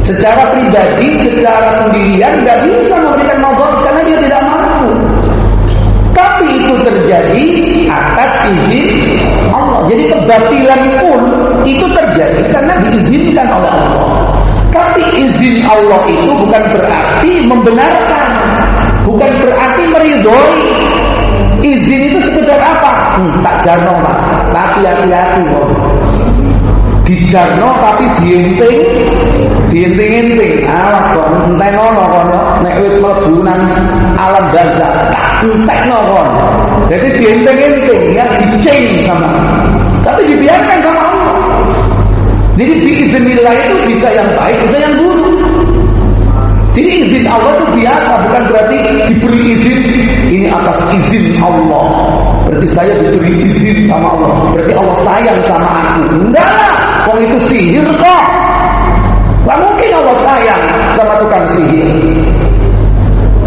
Secara pribadi, secara sendirian tidak bisa memberikan madarat karena dia tidak mampu. Tapi itu terjadi atas izin Allah. Jadi kebatilan pun itu terjadi karena diizinkan oleh Allah. Tapi izin Allah itu bukan berarti membenarkan, bukan berarti meridhoi. Izin itu sekedar apa? Tak jarno Pak, tapi hati-hati kok. Dijarno tapi dienting-enting. Awas kok, entenono kono nek wis mlebu nang alam barzakh, tak entekno kon. Jadi dienting-enting, ya diceng sama. Tapi dibiarkan sama Allah. Jadi biiznillah itu bisa yang baik, bisa yang buruk. Jadi izin Allah itu biasa, bukan berarti diberi izin ini atas izin Allah. Berarti saya diberi izin sama Allah, berarti Allah sayang sama aku. Enggak lah, wong itu sihir kok. Gak mungkin Allah sayang sama tukang sihir.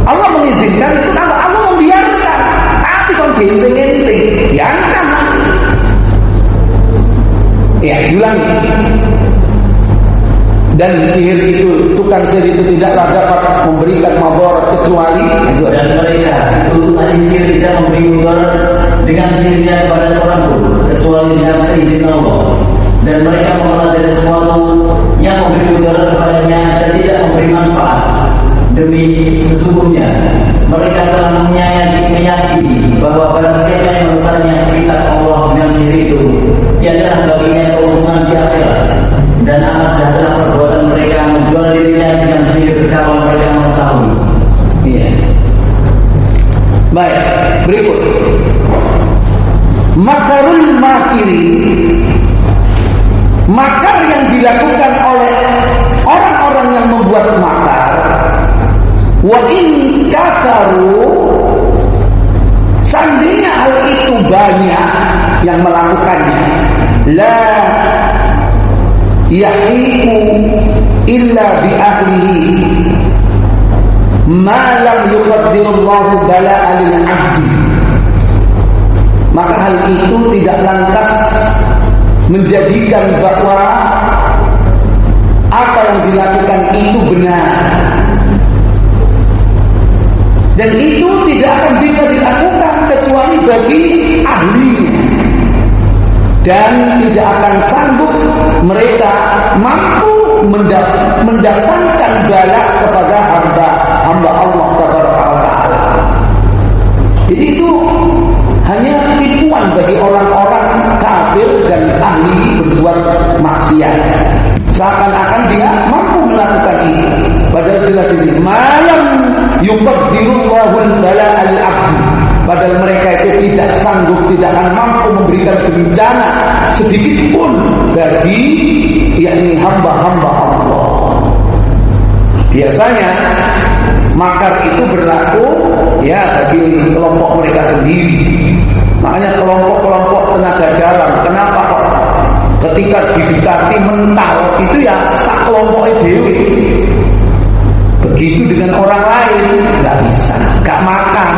Allah mengizinkan itu, Allah membiarkan. Tapi kalau diinting-inting, diancam. Ya, diulangi. Dan sihir itu, tukang sihir itu tidaklah dapat memberikan madarat kecuali, dan mereka itu ahli sihir tidak memberi madarat dengan sihirnya kepada seorang pun kecuali dengan seizin Allah. Dan mereka mempelajari sesuatu yang memberi madarat kepadanya dan tidak memberi manfaat. Demi sesungguhnya mereka telah meyakini bahwa barang siapa yang bertanya kitab Allah dengan sihir itu, tiadalah baginya keuntungan di akhirat. Dan amat adalah perbuatan mereka menjual dirinya dengan sihir kalau mereka mengetahui. Iya. Baik, berikut. Makarul makiri, makar yang dilakukan oleh orang-orang yang membuat makar. Wa in kakaru, seandainya hal itu banyak yang melakukannya, la yahiku illa bi ahlihi ma lam yuqaddirullahu bala'a lil 'abdi, maka hal itu tidak lantas menjadikan bahwa apa yang dilakukan itu benar, dan itu tidak akan bisa dilakukan kecuali bagi ahlinya, dan tidak akan sanggup mereka mampu mendatangkan bala kepada hamba Allah Taala. Jadi itu hanya tipuan bagi orang-orang kafir dan ahli berbuat maksiat. Seakan-akan dia mampu melakukan itu, padahal jelas ini malam yuqaddirullahul bala'a lil 'abdi, padahal mereka itu tidak sanggup, tidak akan mampu memberikan bencana sedikit pun bagi yakni hamba-hamba Allah. Biasanya makar itu berlaku ya bagi kelompok mereka sendiri. Makanya kelompok-kelompok tenaga dalam, kenapa kok ketika didekati mental itu ya sak kelompoknya dewi. Begitu dengan orang lain nggak bisa, nggak makan.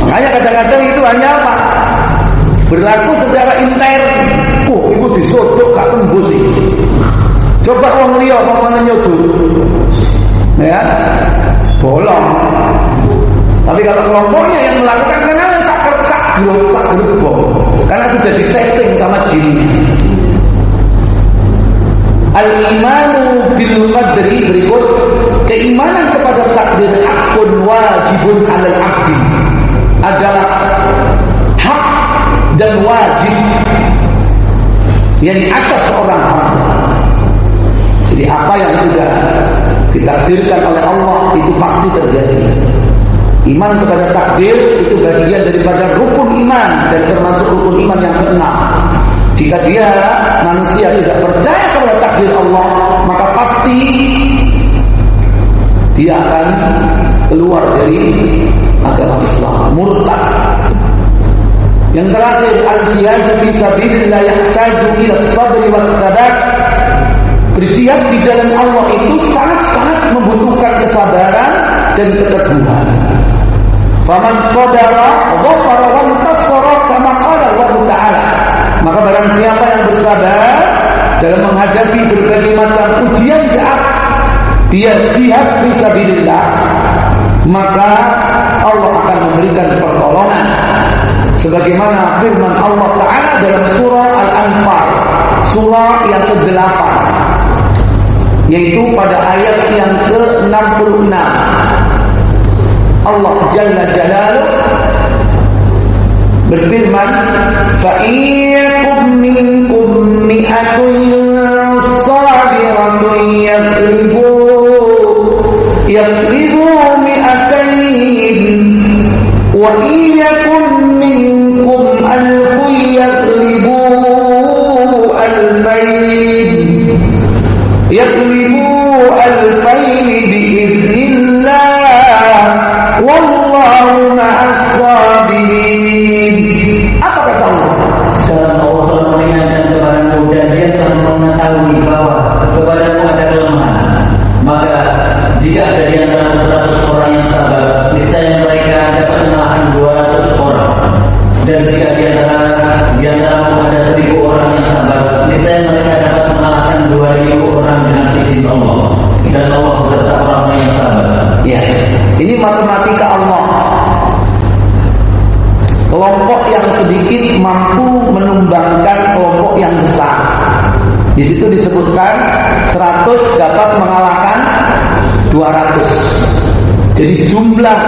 Makanya kadang-kadang itu hanya apa? Berlaku secara intern. Itu disodok gak tembus sih. Coba orang liya apa nyodok, ya bolong. Tapi kalau kelompoknya yang melakukan, karena sak grup, karena sudah disetting sama jin. Al-imanu bil qadri, berikut, keimanan kepada takdir hakun wajibun 'alal 'abdi, adalah hak dan wajib yang di atas seorang hamba. Jadi apa yang sudah ditakdirkan oleh Allah itu pasti terjadi. Iman kepada takdir itu bagian daripada rukun iman, dan termasuk rukun iman yang keenam. Jika dia manusia tidak percaya kepada takdir Allah, maka pasti dia akan keluar dari agama Islam, murtad. Yang terakhir, al-jihadu fi sabilillah yahtaju ila sabri wa tsabat. Berjihad di jalan Allah itu sangat-sangat membutuhkan kesabaran dan keteguhan. Faman sadara dhafara wa intasara kama qala Allah Ta'ala. Maka barang siapa yang bersabar dalam menghadapi berbagai macam ujian jahat, dia jihad fi sabilillah, maka Allah akan memberikan pertolongan. Sebagaimana firman Allah Ta'ala dalam surah Al-Anfal, surah yang ke-8, yaitu pada ayat yang ke-66. Allah Jalla Jalaluh berfirman, فَإِنْ مِنْكُمْ مِئَةٌ صَابِرَةٌ يَغْلِبُوا مِئَتَيْنِ وَإِنْ يَكُنْ مِنْكُمْ أَلْفٌ يَغْلِبُوا أَلْفَيْنِ بِإِذْنِ اللَّهِ وَاللَّهُ مَعَ الصَّابِرِينَ. Apa kata Allah? Sekarang Allah telah meringankan kepadamu dan Dia telah mengetahui bahwa kepadamu ada kelemahan. Maka jika ada di antara 100 orang yang sabar, niscaya mereka dapat menahan 200 orang. Dan jika di antara ada 1000 orang yang sabar, niscaya mereka dapat mengalahkan 2000 orang dengan izin Allah. Dan Allah beserta orang yang sabar. Ya, ini matematika Allah. Kelompok yang sedikit mampu menumbangkan kelompok yang besar. Di situ disebutkan 100 dapat mengalahkan 200. Jadi jumlah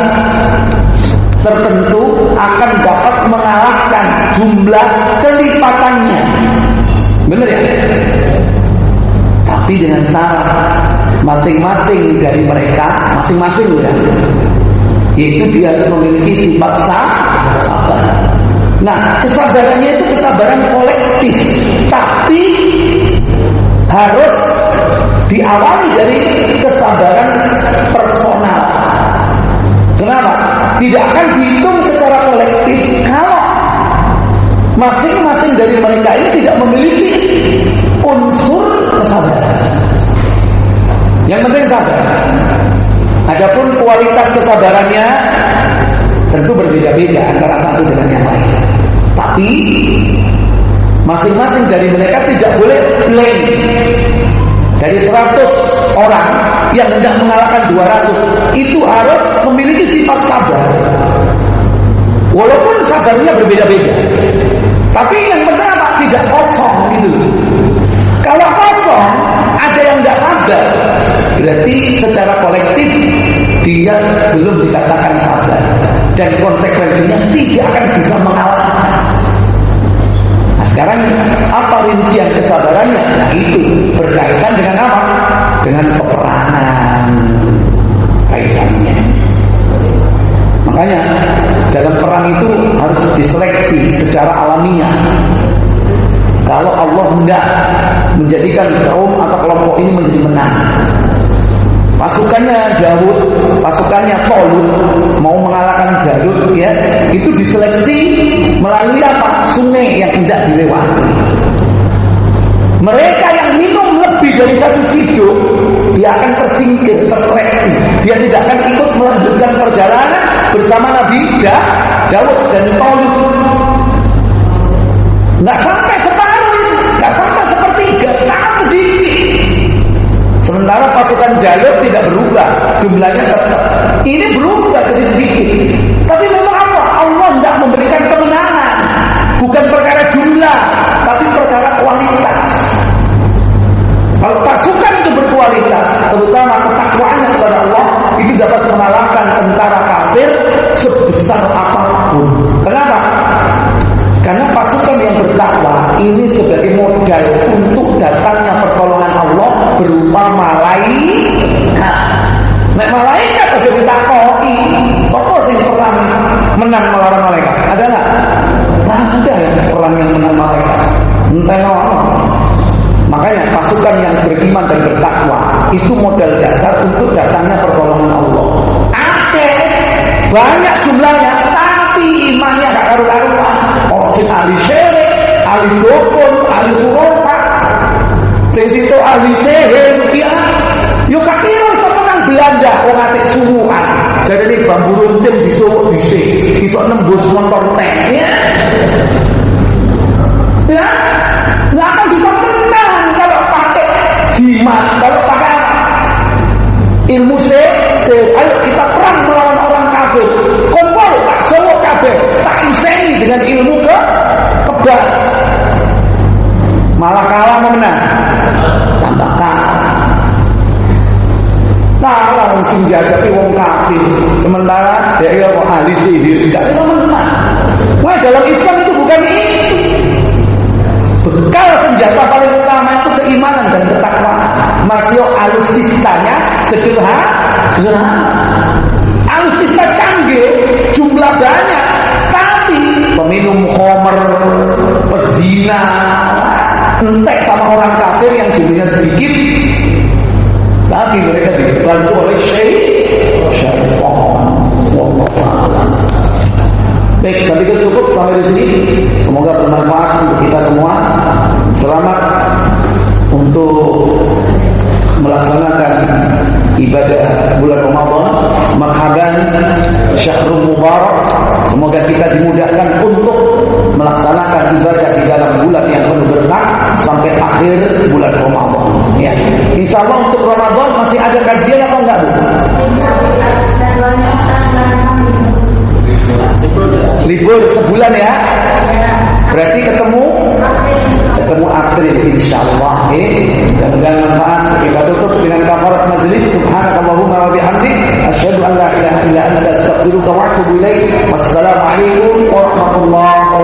tertentu akan dapat mengalahkan jumlah kelipatannya. Benar ya? Tapi dengan syarat masing-masing dari mereka, masing-masing ya, yaitu dia harus memiliki sifat sabar. Nah, kesabarannya itu kesabaran kolektif, tapi harus diawali dari kesabaran personal. Kenapa? Tidak akan dihitung secara kolektif kalau masing-masing dari mereka ini tidak memiliki unsur kesabaran. Yang penting sabar. Adapun kualitas kesabarannya tentu berbeda-beda antara satu dengan yang lain. Tapi masing-masing dari mereka tidak boleh blame. Dari 100 orang yang hendak mengalahkan 200, itu harus memiliki sifat sabar. Walaupun sabarnya berbeda-beda, tapi yang penting apa? Tidak kosong gitu. Kalau kosong, ada yang tidak sabar, berarti secara kolektif dia belum dikatakan sabar, dan konsekuensinya tidak akan bisa mengalahkan. Nah, sekarang apa rincian kesabarannya? Nah, itu berkaitan dengan apa? Dengan peperangan kaitannya. Makanya dalam perang itu harus diseleksi secara alamiah. Kalau Allah hendak menjadikan kaum atau kelompok ini menjadi menang, pasukannya Daud, pasukannya Tolut mau mengalahkan Jalut, ya, itu diseleksi melalui apa? Sungai yang tidak dilewati. Mereka yang minum lebih dari 1 ciduk, dia akan tersingkir, terseleksi. Dia tidak akan ikut melanjutkan perjalanan bersama Nabi Daud dan Tolut. Nggak sampai separuh itu, nggak sampai sepertiga, sangat sedikit. Sementara pasukan Jalut tidak berubah, jumlahnya tetap. Ini berubah jadi sedikit. Tapi memang apa? Allah tidak memberikan kemenangan. Bukan perkara jumlah, tapi perkara kualitas. Kalau pasukan itu berkualitas, terutama ketakwaannya kepada Allah, itu dapat mengalahkan tentara kafir sebesar apapun. Kenapa? Karena pasukan yang bertakwa ini sebagai modal untuk datangnya pertolongan Allah berupa malaikat. Nek malaikat aja ditakoi, sapa sing perang menang melawan malaikat? Ada nggak? Tak ada yang perang yang menang malaikat. Enteno. Makanya pasukan yang beriman dan bertakwa itu modal dasar untuk datangnya pertolongan Allah. Banyak jumlahnya, tapi imannya gak karu-karuan. Orang sing ahli syirik, ahli dukun, ahli kurofat, sing situ ahli sihir, ya. Yo kakira iso menang Belanda, wong atik sumuhan. Jadi ini bambu runcing disuwuk dhisik, iso nembus motor tank, ya. Ya, nggak akan bisa menang kalau pakai jimat, kalau pakai ilmu sihir. Ayo kita perang melawan orang kafir. Kumpul, tak sowok kafir, tak iseni dengan ilmu kebal. Malah kalah menang, tambah kalah. Kalah sing dihadapi wong kafir. Sementara dia kok ahli sihir, tidak bisa menang. Wah, dalam Islam itu bukan itu. Bekal senjata paling utama itu keimanan dan ketakwaan. Masih alusistanya sederhana. Alusista canggih, jumlah banyak, tapi peminum khamr, pezina, entek sama orang kafir yang jumlahnya sedikit, tapi mereka dibantu oleh syaitan. Baik, saya pikir cukup sampai di sini. Semoga bermanfaat untuk kita semua. Selamat untuk melaksanakan ibadah bulan Ramadan. Marhaban syahrul mubarak. Semoga kita dimudahkan untuk melaksanakan ibadah di dalam bulan yang penuh berkah sampai akhir bulan Ramadan. Ya, insya Allah untuk Ramadan masih ada kajian atau enggak, Bu? Libur sebulan ya. Berarti ketemu April insyaallah. Dan manfaat. Kita tutup dengan kafarat majelis. Subhanakallahumma wa bihamdik asyhadu an la ilaha illa anta astaghfiruka wa atubu ilaik. Wassalamualaikum warahmatullahi wabarakatuh.